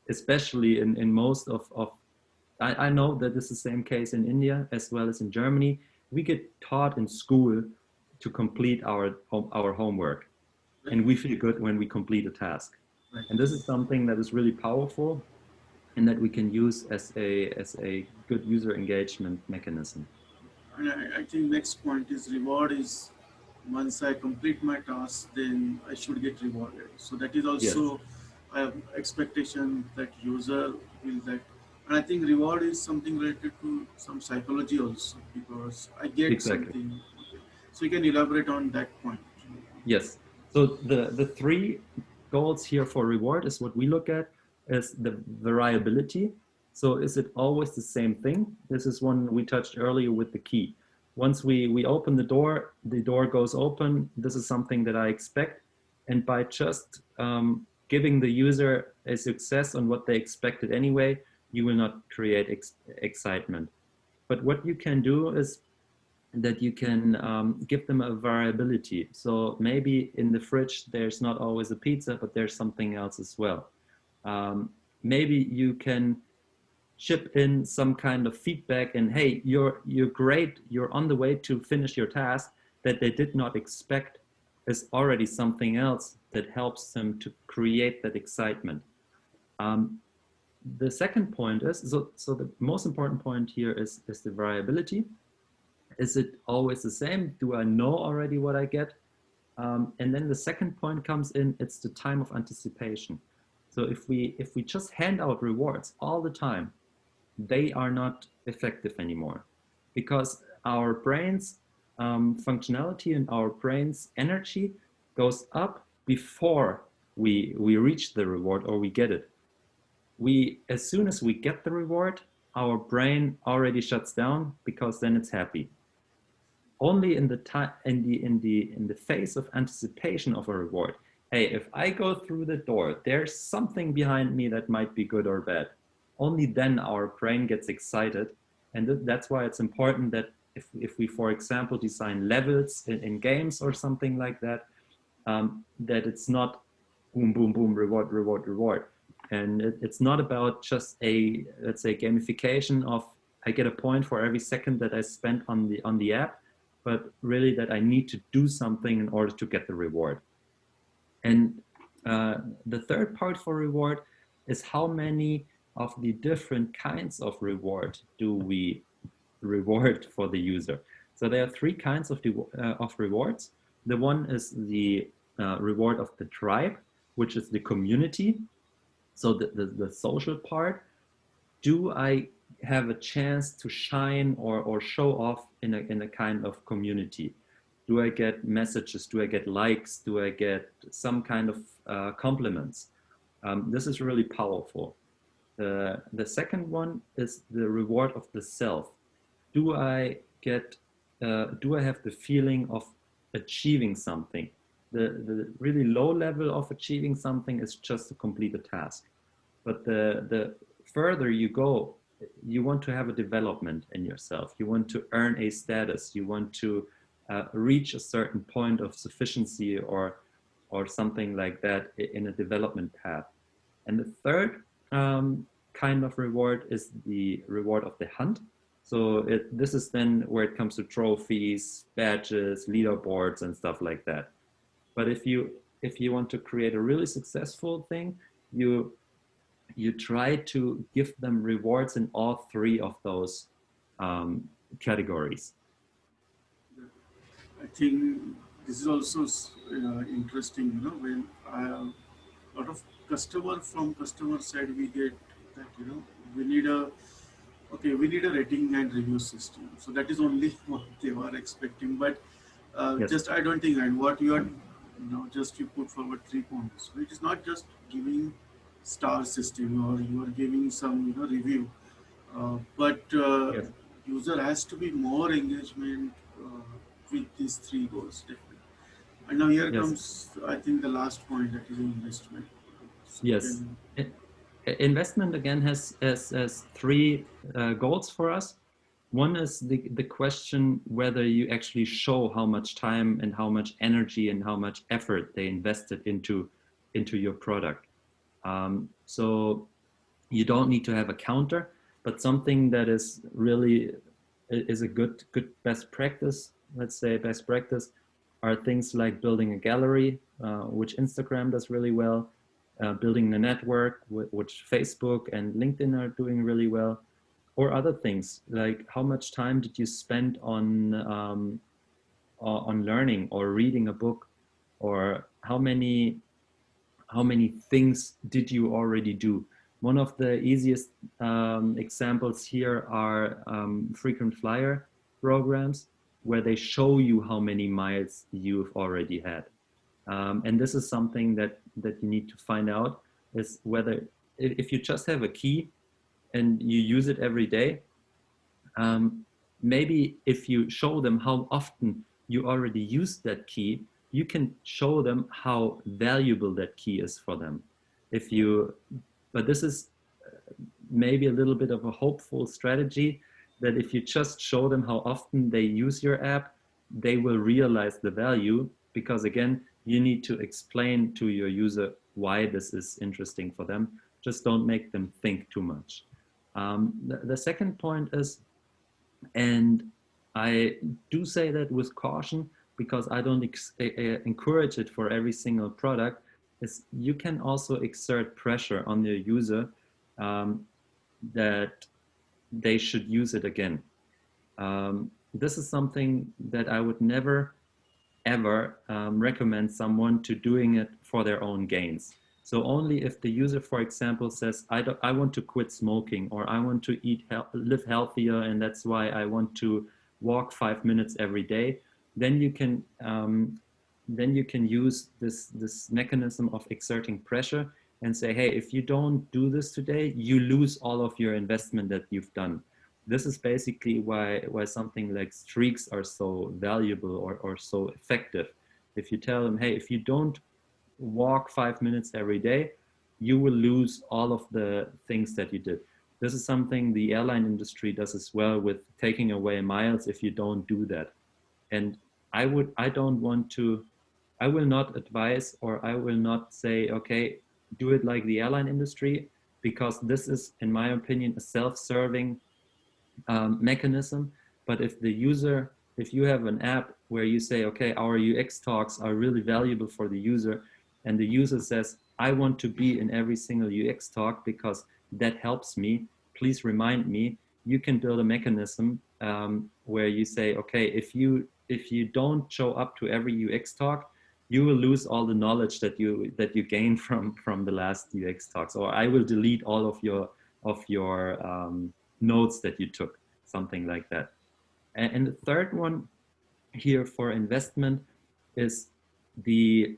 especially in most of I know that this is the same case in India as well as in Germany. We get taught in school to complete our homework, and we feel good when we complete a task. Right. And this is something that is really powerful and that we can use as a good user engagement mechanism. And I think next point is reward is once I complete my task, then I should get rewarded. So that is Yes. also expectation that user will get. And I think reward is something related to some psychology also, because I get Exactly. something. Okay. So you can elaborate on that point. Yes. So the three goals here for reward is what we look at is the variability. So is it always the same thing? This is one we touched earlier with the key. Once we open the door goes open. This is something that I expect. And by just giving the user a success on what they expected anyway, you will not create excitement. But what you can do is that you can give them a variability. So maybe in the fridge, there's not always a pizza, but there's something else as well. Maybe you can chip in some kind of feedback and, hey, you're great, you're on the way to finish your task, that they did not expect is already something else that helps them to create that excitement. The second point is, so the most important point here is the variability. Is it always the same? Do I know already what I get? And then the second point comes in, it's the time of anticipation. So if we just hand out rewards all the time, they are not effective anymore, because our brain's functionality and our brain's energy goes up before we reach the reward or we get it. As soon as we get the reward, our brain already shuts down, because then it's happy. Only in the phase of anticipation of a reward. Hey, if I go through the door, there's something behind me that might be good or bad. Only then our brain gets excited. And that's why it's important that if we, for example, design levels in games or something like that, that it's not boom, boom, boom, reward, reward, reward. And it's not about just a, let's say, gamification of I get a point for every second that I spent on the app, but really that I need to do something in order to get the reward. And the third part for reward is how many of the different kinds of reward do we reward for the user. So there are three kinds of rewards. The one is the reward of the tribe, which is the community. So the social part. Do I have a chance to shine or show off in a kind of community? Do I get messages? Do I get likes? Do I get some kind of compliments. This is really powerful. The second one is the reward of the self. Do I have the feeling of achieving something? The really low level of achieving something is just to complete a task. But the further you go, you want to have a development in yourself. You want to earn a status. You want to reach a certain point of sufficiency or something like that in a development path. And the third kind of reward is the reward of the hunt. So this is then where it comes to trophies, badges, leaderboards, and stuff like that. But if you want to create a really successful thing, you try to give them rewards in all three of those categories. I think this is also interesting. You know, when a lot of customer side, we get that we need a rating and review system. So that is only what they were expecting. But Yes. just I don't think, and what you are just you put forward 3 points. So it is not just giving star system or you are giving some review, but Yes. user has to be more engagement with these three goals definitely. And now here Yes. comes, I think, the last point, that is investment. So Yes. then, Investment again has three goals for us. One is the question whether you actually show how much time and how much energy and how much effort they invested into your product. So you don't need to have a counter, but something that is really is a good best practice. Let's say best practice are things like building a gallery, which Instagram does really well, building a network, which Facebook and LinkedIn are doing really well, or other things like how much time did you spend on learning or reading a book, or how many things did you already do. One of the easiest examples here are frequent flyer programs, where they show you how many miles you've already had. And this is something that you need to find out, is whether if you just have a key and you use it every day, maybe if you show them how often you already use that key, you can show them how valuable that key is for them. But this is maybe a little bit of a hopeful strategy, that if you just show them how often they use your app, they will realize the value, because again, you need to explain to your user why this is interesting for them. Just don't make them think too much. The second point is, and I do say that with caution, because I don't encourage it for every single product, is you can also exert pressure on your user that they should use it again. This is something that I would never, ever recommend someone to doing it for their own gains. So only if the user, for example, says, I want to quit smoking, or I want to live healthier, and that's why I want to walk 5 minutes every day, then you can use this mechanism of exerting pressure and say, hey, if you don't do this today, you lose all of your investment that you've done. This is basically why something like streaks are so valuable or so effective. If you tell them, hey, if you don't walk 5 minutes every day, you will lose all of the things that you did. This is something the airline industry does as well, with taking away miles if you don't do that. And I will not advise, or I will not say, okay, do it like the airline industry, because this is, in my opinion, a self-serving mechanism. But if you have an app where you say, okay, our UX talks are really valuable for the user, and the user says, I want to be in every single UX talk because that helps me, please remind me, you can build a mechanism where you say, okay, if you don't show up to every UX talk, you will lose all the knowledge that you gained from the last UX talks, or I will delete all of your notes that you took, something like that. And the third one here for investment is the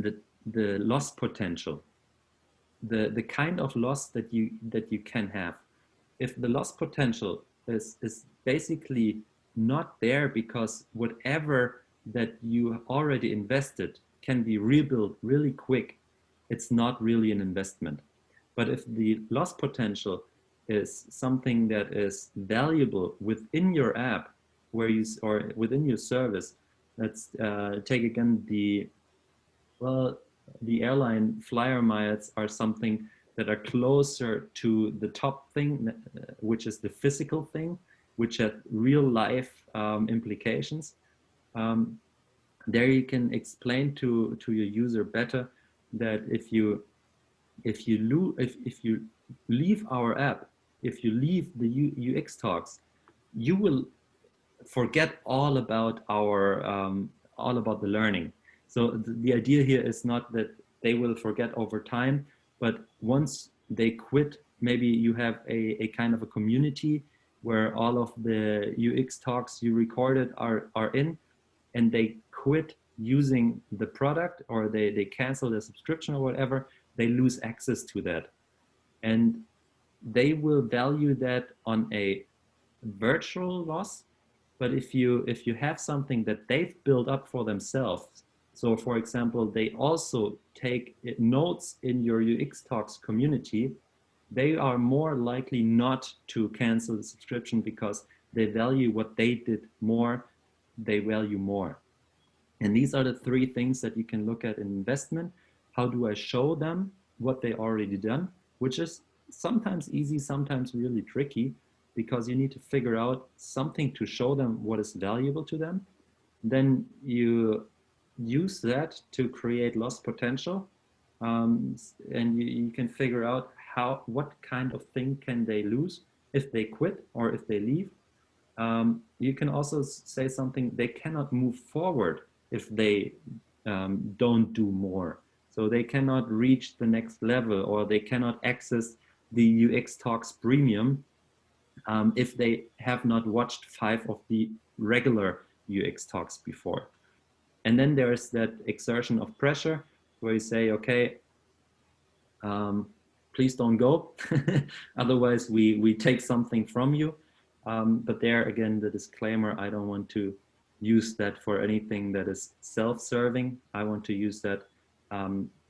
the loss potential, the kind of loss that you can have. If the loss potential is basically not there because whatever that you already invested can be rebuilt really quick, it's not really an investment. But if the loss potential is something that is valuable within your app, where you or within your service, let's take again the airline flyer miles are something that are closer to the top thing, which is the physical thing, which have real life implications. There you can explain to your user better that if you leave our app, if you leave the UXTalks, you will forget all about all about the learning. So the idea here is not that they will forget over time, but once they quit, maybe you have a kind of a community where all of the UX talks you recorded are in, and they quit using the product, or they cancel the subscription or whatever, they lose access to that. And they will value that on a virtual loss. But if you have something that they've built up for themselves, so for example, they also take notes in your UX Talks community, they are more likely not to cancel the subscription because they value what they did more, they value more. And these are the three things that you can look at in investment. How do I show them what they already done, which is sometimes easy, sometimes really tricky, because you need to figure out something to show them what is valuable to them. Then you use that to create loss potential, and you can figure out what kind of thing can they lose if they quit or if they leave. You can also say something, they cannot move forward if they don't do more. So they cannot reach the next level, or they cannot access the UX Talks Premium if they have not watched 5 of the regular UX Talks before. And then there's that exertion of pressure where you say, okay, please don't go. Otherwise we take something from you. But there again, the disclaimer, I don't want to use that for anything that is self-serving. I want to use that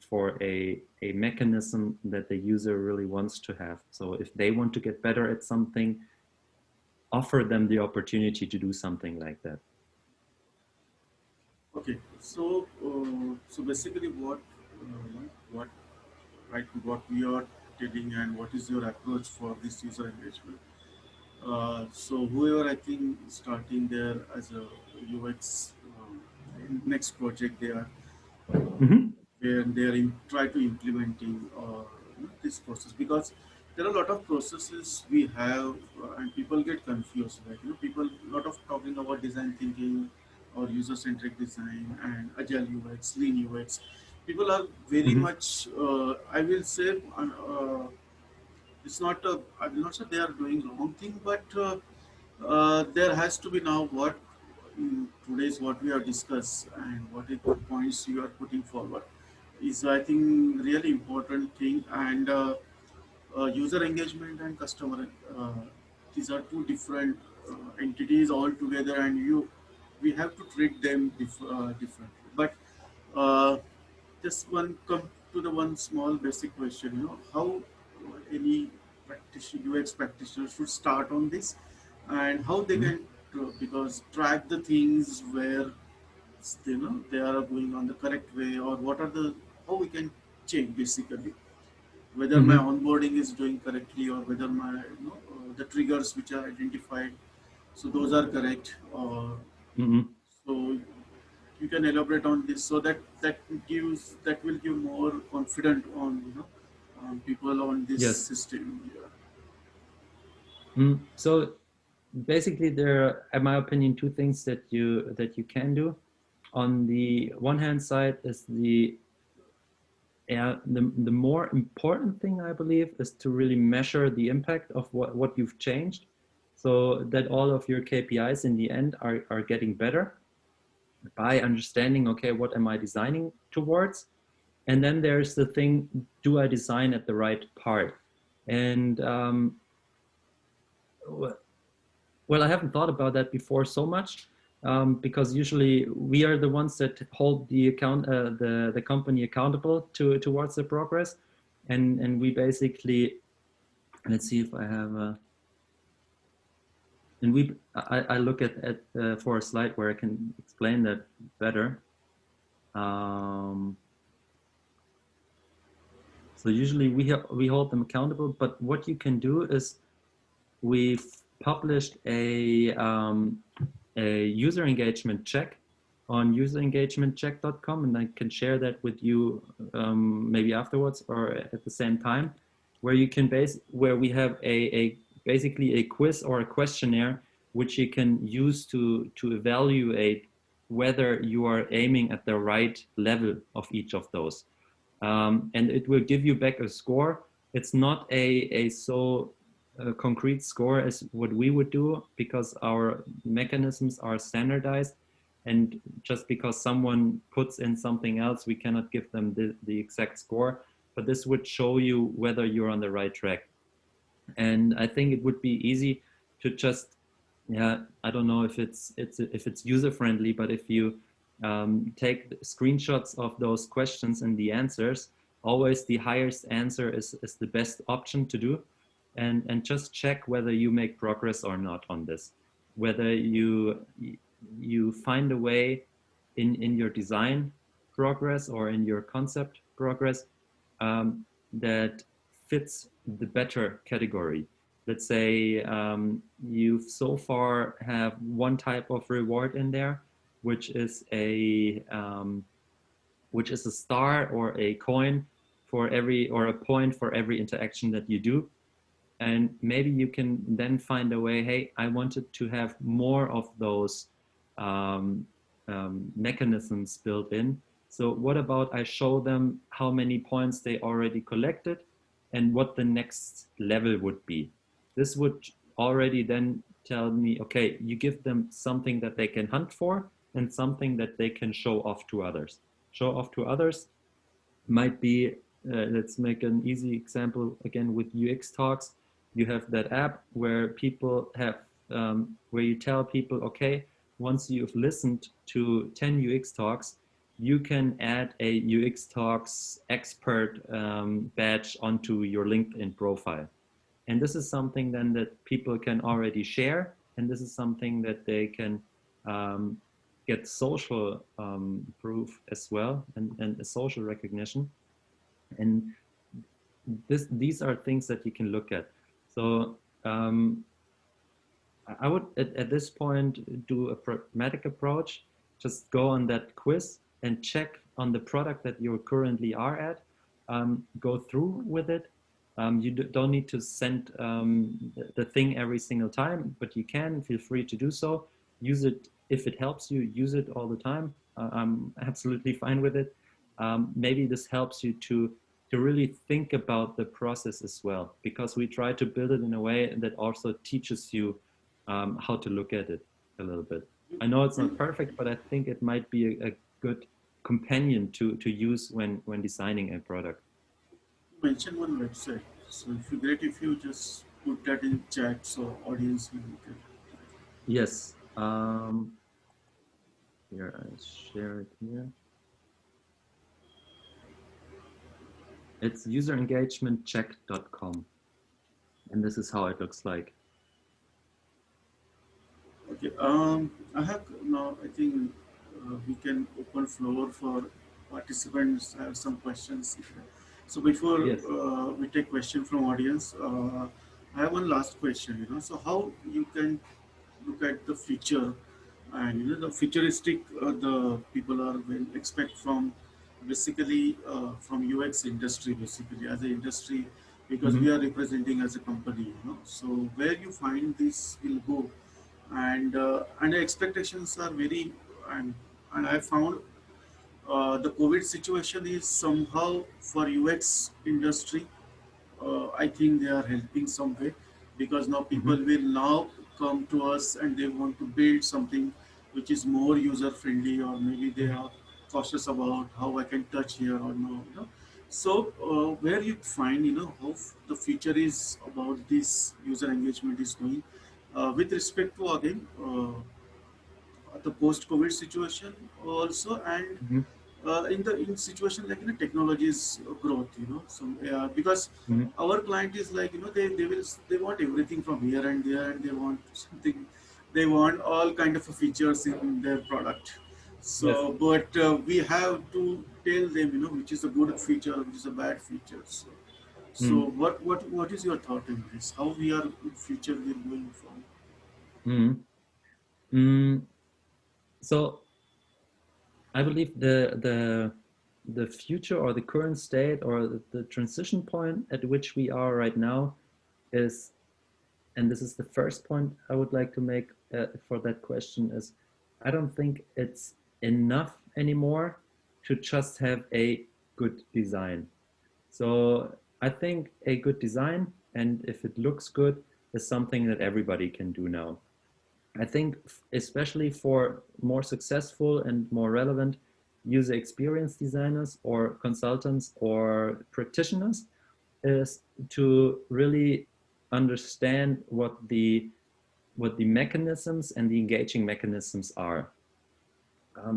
for a mechanism that the user really wants to have. So if they want to get better at something, offer them the opportunity to do something like that. Okay, so so basically, what what we are telling, and what is your approach for this user engagement? So whoever I think starting there as a UX next project, they are where they are try to implementing this process, because there are a lot of processes we have and people get confused, like people lot of talking about design thinking or user centric design and agile UX, lean UX. People are very much I will say it's not a, I will not say they are doing wrong thing, but there has to be now what today's what we have discussed and what is the points you are putting forward is I think really important thing. And user engagement and customer these are two different entities altogether, and we have to treat them differently. But uh, just one come to the one small basic question, how any practitioner, UX practitioner should start on this, and how they can because track the things where they are going on the correct way, or what are the how we can change basically whether my onboarding is doing correctly, or whether my the triggers which are identified, so those are correct. So you can elaborate on this so that that will give more confident on people on this Yes. system. Yeah. So basically, there are, in my opinion, two things that you can do. On the one hand side is the more important thing, I believe, is to really measure the impact of what you've changed, so that all of your KPIs in the end are getting better by understanding, okay, what am I designing towards? And then there's the thing, do I design at the right part? And well, I haven't thought about that before so much, because usually we are the ones that hold the company accountable towards the progress, and we basically, let's see if I have a, and I look at for a slide where I can explain that better. So usually we hold them accountable, but what you can do is we've published a user engagement check on userengagementcheck.com, and I can share that with you maybe afterwards or at the same time, where you can where we have basically a quiz or a questionnaire which you can use to evaluate whether you are aiming at the right level of each of those. And it will give you back a score. It's not a so concrete score as what we would do, because our mechanisms are standardized, and just because someone puts in something else, we cannot give them the exact score, but this would show you whether you're on the right track. And I think it would be easy to just, yeah, I don't know if it's user friendly, but if you take screenshots of those questions and the answers, always the highest answer is the best option to do, and just check whether you make progress or not on this, whether you find a way in your design progress or in your concept progress that fits the better category. Let's say you've so far have one type of reward in there, which is a star or a coin for every, or a point for every interaction that you do. And maybe you can then find a way, hey, I wanted to have more of those mechanisms built in. So what about I show them how many points they already collected and what the next level would be. This would already then tell me, okay, you give them something that they can hunt for and something that they can show off to others. Show off to others might be, let's make an easy example again with UXTalks. You have that app where people have, where you tell people, okay, once you've listened to 10 UX talks, you can add a UXTalks expert badge onto your LinkedIn profile. And this is something then that people can already share. And this is something that they can get social proof as well, and a social recognition. And these are things that you can look at. So I would at this point do a pragmatic approach. Just go on that quiz and check on the product that you currently are at. Go through with it. You don't need to send the thing every single time, but you can, feel free to do so. Use it if it helps you, use it all the time. I'm absolutely fine with it. Maybe this helps you to really think about the process as well, because we try to build it in a way that also teaches you how to look at it a little bit. I know it's not perfect, but I think it might be a good companion to use when designing a product. You mentioned one website, so if you great if you just put that in chat so audience will look at it. Yes. Here, I share it here. It's userengagementcheck.com. And this is how it looks like. Okay. I have now. I think we can open floor for participants. I have some questions. So before Yes. We take question from audience, I have one last question. So how you can look at the future, and the futuristic the people are will expect from basically from UX industry, basically as an industry, because we are representing as a company. So where you find this will go, and the expectations are very, and I found the COVID situation is somehow for UX industry. I think they are helping some way, because now people will now come to us and they want to build something which is more user friendly, or maybe they are cautious about how I can touch here or no. So where you find how the future is about this user engagement is going with respect to again the post-COVID situation also, and Mhm. in situation like technologies growth, so because Mhm. our client is like they want everything from here and there, and they want something, they want all kind of features in their product. Yes. So but we have to tell them which is a good feature, which is a bad feature. So Mhm. what is your thought in this, how we are in future we're going from? Mhm. Mm, so I believe the future or the current state or the transition point at which we are right now is, and this is the first point I would like to make for that question, is I don't think it's enough anymore to just have a good design. So I think a good design, and if it looks good, is something that everybody can do now. I think especially for more successful and more relevant user experience designers or consultants or practitioners, is to really understand what the mechanisms and the engaging mechanisms are.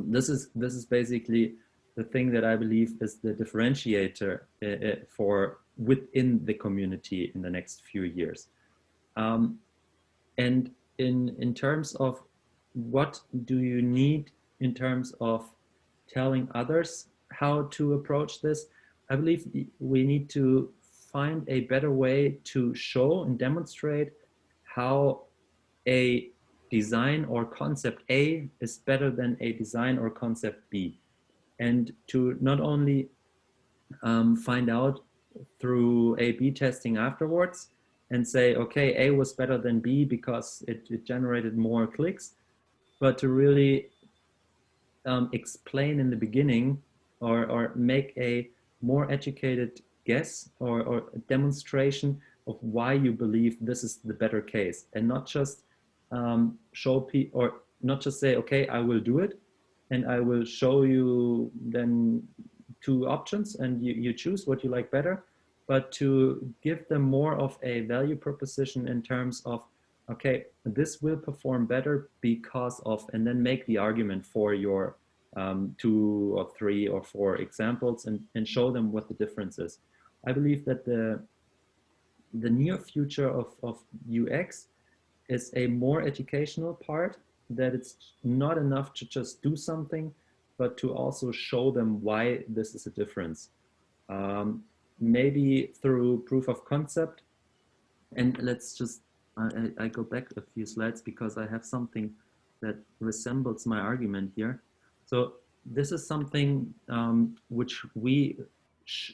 This is basically the thing that I believe is the differentiator for within the community in the next few years. Um, and in terms of what do you need in terms of telling others how to approach this, I believe we need to find a better way to show and demonstrate how a design or concept A is better than a design or concept B. And to not only find out through A/B testing afterwards and say, okay, A was better than B because it generated more clicks, but to really explain in the beginning or make a more educated guess or demonstration of why you believe this is the better case, and not just show people, or not just say, okay, I will do it and I will show you then two options and you choose what you like better, but to give them more of a value proposition in terms of, okay, this will perform better because of, and then make the argument for your two or three or four examples and show them what the difference is. I believe that the near future of UX is a more educational part, that it's not enough to just do something, but to also show them why this is a difference. Um, Maybe through proof of concept. And let's just, I go back a few slides because I have something that resembles my argument here. So this is something which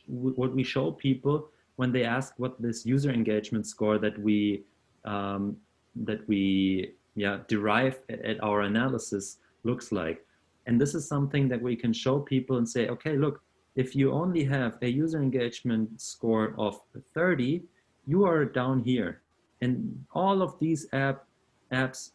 what we show people when they ask what this user engagement score um, that we derive at our analysis looks like. And this is something that we can show people and say, okay, look, if you only have a user engagement score of 30, you are down here. And all of these apps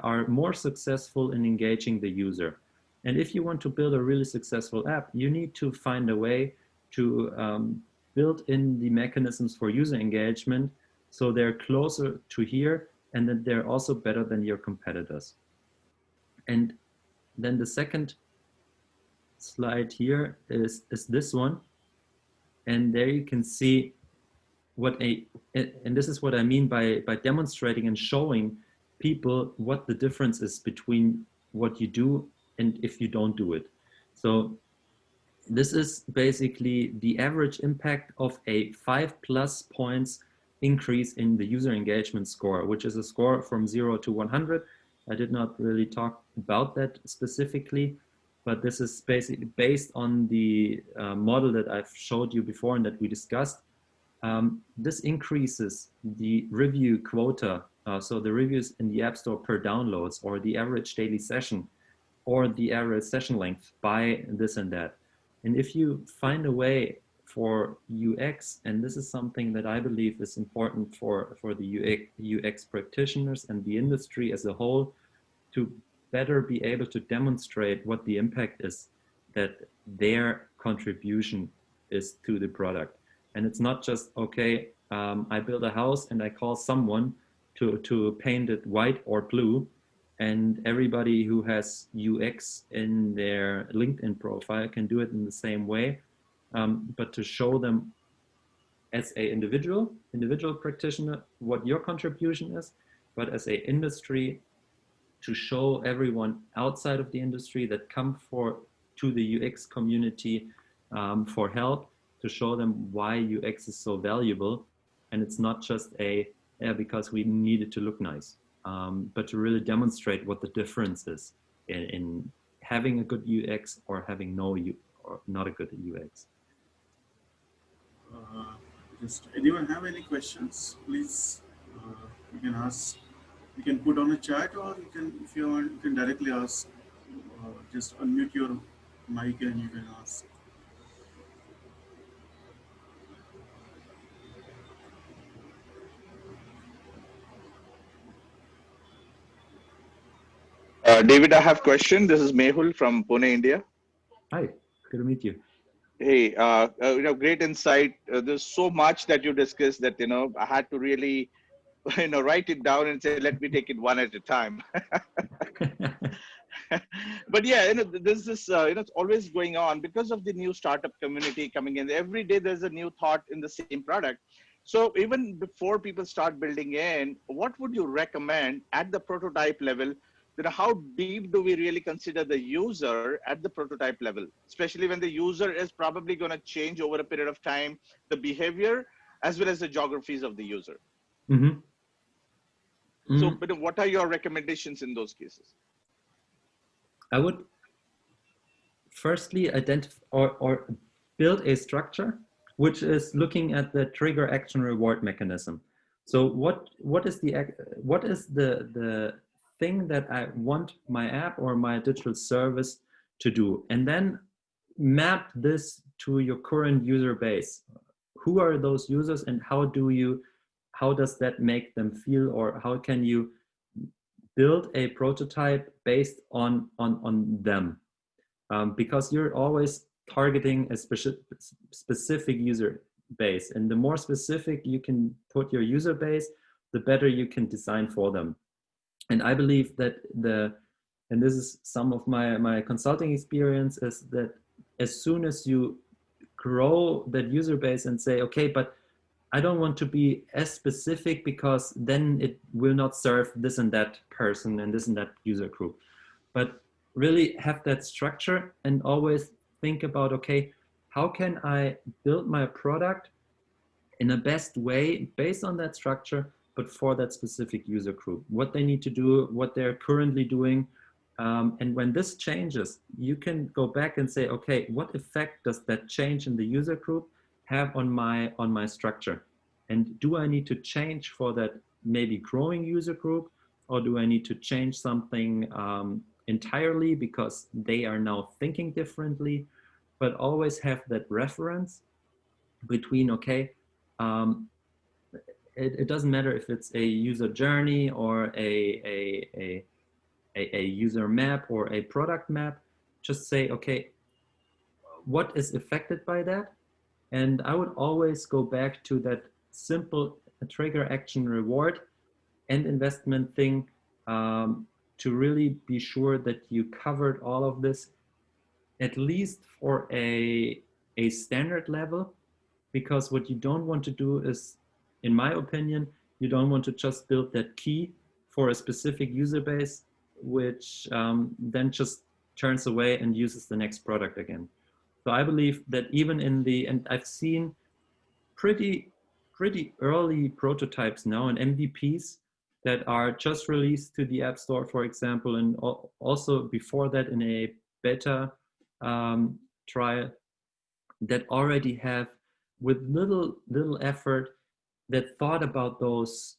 are more successful in engaging the user. And if you want to build a really successful app, you need to find a way to build in the mechanisms for user engagement so they're closer to here and that they're also better than your competitors. And then the second slide here is this one. And there you can see and this is what I mean by demonstrating and showing people what the difference is between what you do and if you don't do it. So this is basically the average impact of a 5+ points increase in the user engagement score, which is a score from 0 to 100. I did not really talk about that specifically, but this is basically based on the model that I've showed you before and that we discussed. This increases the review quota, so the reviews in the App Store per downloads, or the average daily session, or the average session length by this and that. And if you find a way for UX, and this is something that I believe is important for the UX practitioners and the industry as a whole, to better be able to demonstrate what the impact is, that their contribution is to the product. And it's not just, okay, I build a house and I call someone to paint it white or blue, and everybody who has UX in their LinkedIn profile can do it in the same way. But to show them as a individual practitioner what your contribution is, but as a industry, to show everyone outside of the industry that come to the UX community for help, to show them why UX is so valuable. And it's not just because we need it to look nice, but to really demonstrate what the difference is in having a good UX or having or not a good UX. Just anyone have any questions? Please, you can ask. You can put on a chat, or you can, if you want, you can directly ask. Just unmute your mic and you can ask. David, I have question. This is Mehul from Pune, India. Hi, good to meet you. Hey, great insight. There's so much that you discussed that, I had to really, write it down and say, let me take it one at a time. But yeah, there's this, it's always going on because of the new startup community coming in. Every day there's a new thought in the same product. So even before people start building in, what would you recommend at the prototype level? How deep do we really consider the user at the prototype level, especially when the user is probably going to change over a period of time, the behavior as well as the geographies of the user? Mm-hmm. So, but what are your recommendations in those cases? I would firstly identify or build a structure which is looking at the trigger action reward mechanism. So what is the thing that I want my app or my digital service to do, and then map this to your current user base. Who are those users, and how does that make them feel, or how can you build a prototype based on them? Because you're always targeting a specific user base, and the more specific you can put your user base, the better you can design for them. And I believe that and this is some of my consulting experience, is that as soon as you grow that user base and say, okay, but I don't want to be as specific because then it will not serve this and that person and this and that user group. But really have that structure and always think about, okay, how can I build my product in the best way based on that structure, but for that specific user group, what they need to do, what they're currently doing. And when this changes, you can go back and say, okay, what effect does that change in the user group have on my structure? And do I need to change for that maybe growing user group, or do I need to change something entirely because they are now thinking differently? But always have that reference between, okay, it doesn't matter if it's a user journey or a user map or a product map. Just say, okay, what is affected by that? And I would always go back to that simple trigger action reward and investment thing, to really be sure that you covered all of this, at least for a standard level. Because what you don't want to do is, in my opinion, you don't want to just build that key for a specific user base, which then just turns away and uses the next product again. So I believe that even and I've seen pretty early prototypes now and MVPs that are just released to the App Store, for example, and also before that in a beta trial, that already have, with little effort, that thought about those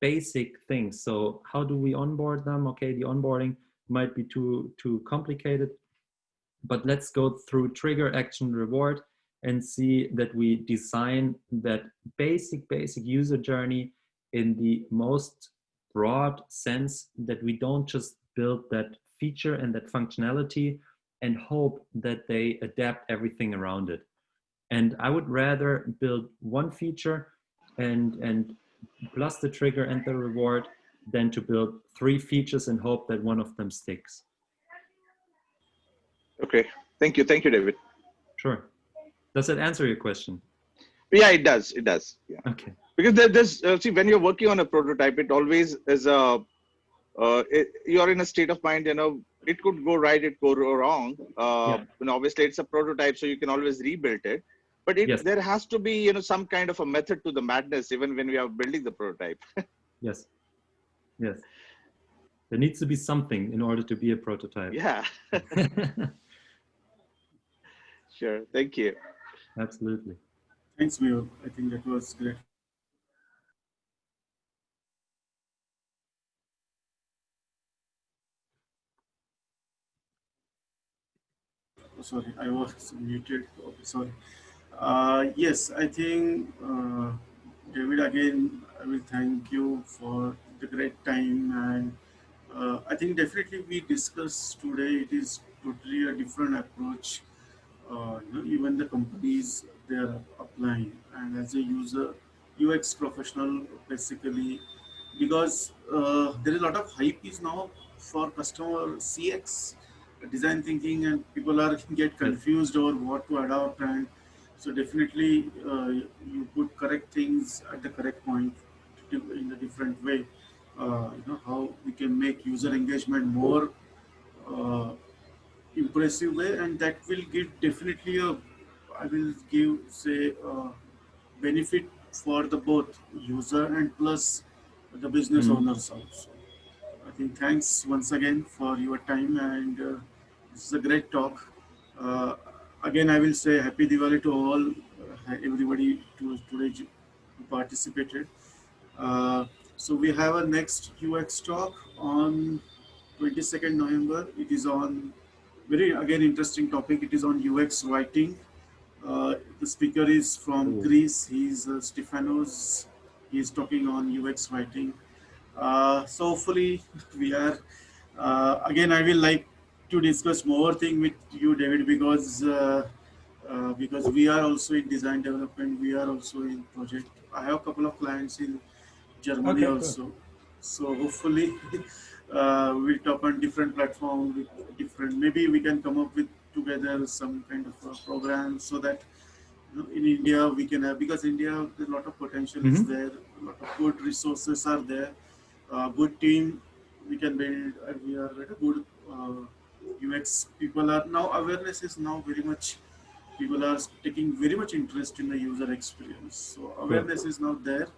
basic things. So how do we onboard them? Okay, the onboarding might be too complicated, but let's go through trigger action reward and see that we design that basic user journey in the most broad sense, that we don't just build that feature and that functionality and hope that they adapt everything around it. And I would rather build one feature and plus the trigger and the reward than to build 3 features and hope that one of them sticks. Okay. Thank you, David. Sure. Does that answer your question? Yeah, it does. It does. Yeah. Okay. Because there's see, when you're working on a prototype, it always is a you're in a state of mind. It could go right, it could go wrong. Obviously, it's a prototype, so you can always rebuild it. But Yes. there has to be some kind of a method to the madness, even when we are building the prototype. Yes. Yes. There needs to be something in order to be a prototype. Yeah. Sure. Thank you. Absolutely. Thanks, Mio. I think that was great. Sorry, I was muted. Okay, sorry. Yes, I think, David, again, I will thank you for the great time. And I think definitely we discussed today, it is totally a different approach. Even the companies they are applying. And as a user, UX professional, basically, because there is a lot of hype is now for customer CX design thinking, and people are get Yes. confused over what to adopt. And so definitely you put correct things at the correct point in a different way. How we can make user engagement more uh, impressive way, and that will give definitely a, I will give say benefit for the both user and plus the business Mhm. owners also. I think thanks once again for your time, and this is a great talk. Uh, Again, I will say happy Diwali to all, everybody to today who participated. Uh, so we have a next UX talk on 22nd November. It is on very again interesting topic. It is on UX writing. The speaker is from Cool. Greece. He's Stefanos. He is talking on UX writing. So hopefully we are again. I will like to discuss more thing with you, David, because we are also in design development. We are also in project. I have a couple of clients in Germany Okay, cool. also. So hopefully we'll talk on different platform with different. Maybe we can come up with together some kind of a program so that in India we can have, because India a lot of potential is Mhm. there, a lot of good resources are there, good team we can build, and we are at a good UX. People are now awareness is now very much. People are taking very much interest in the user experience. So Cool. awareness is now there.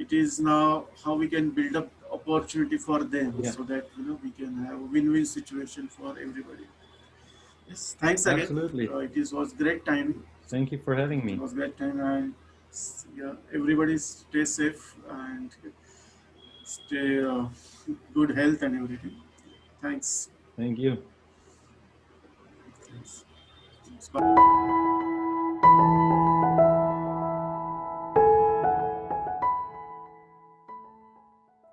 It is now how we can build up opportunity for them Yeah, so that we can have a win-win situation for everybody. Yes, thanks again. absolutely. Was great time. Thank you for having It me. was great time, and yeah, everybody stay safe and stay good health and everything. Thanks. Thank you. Thanks. Bye.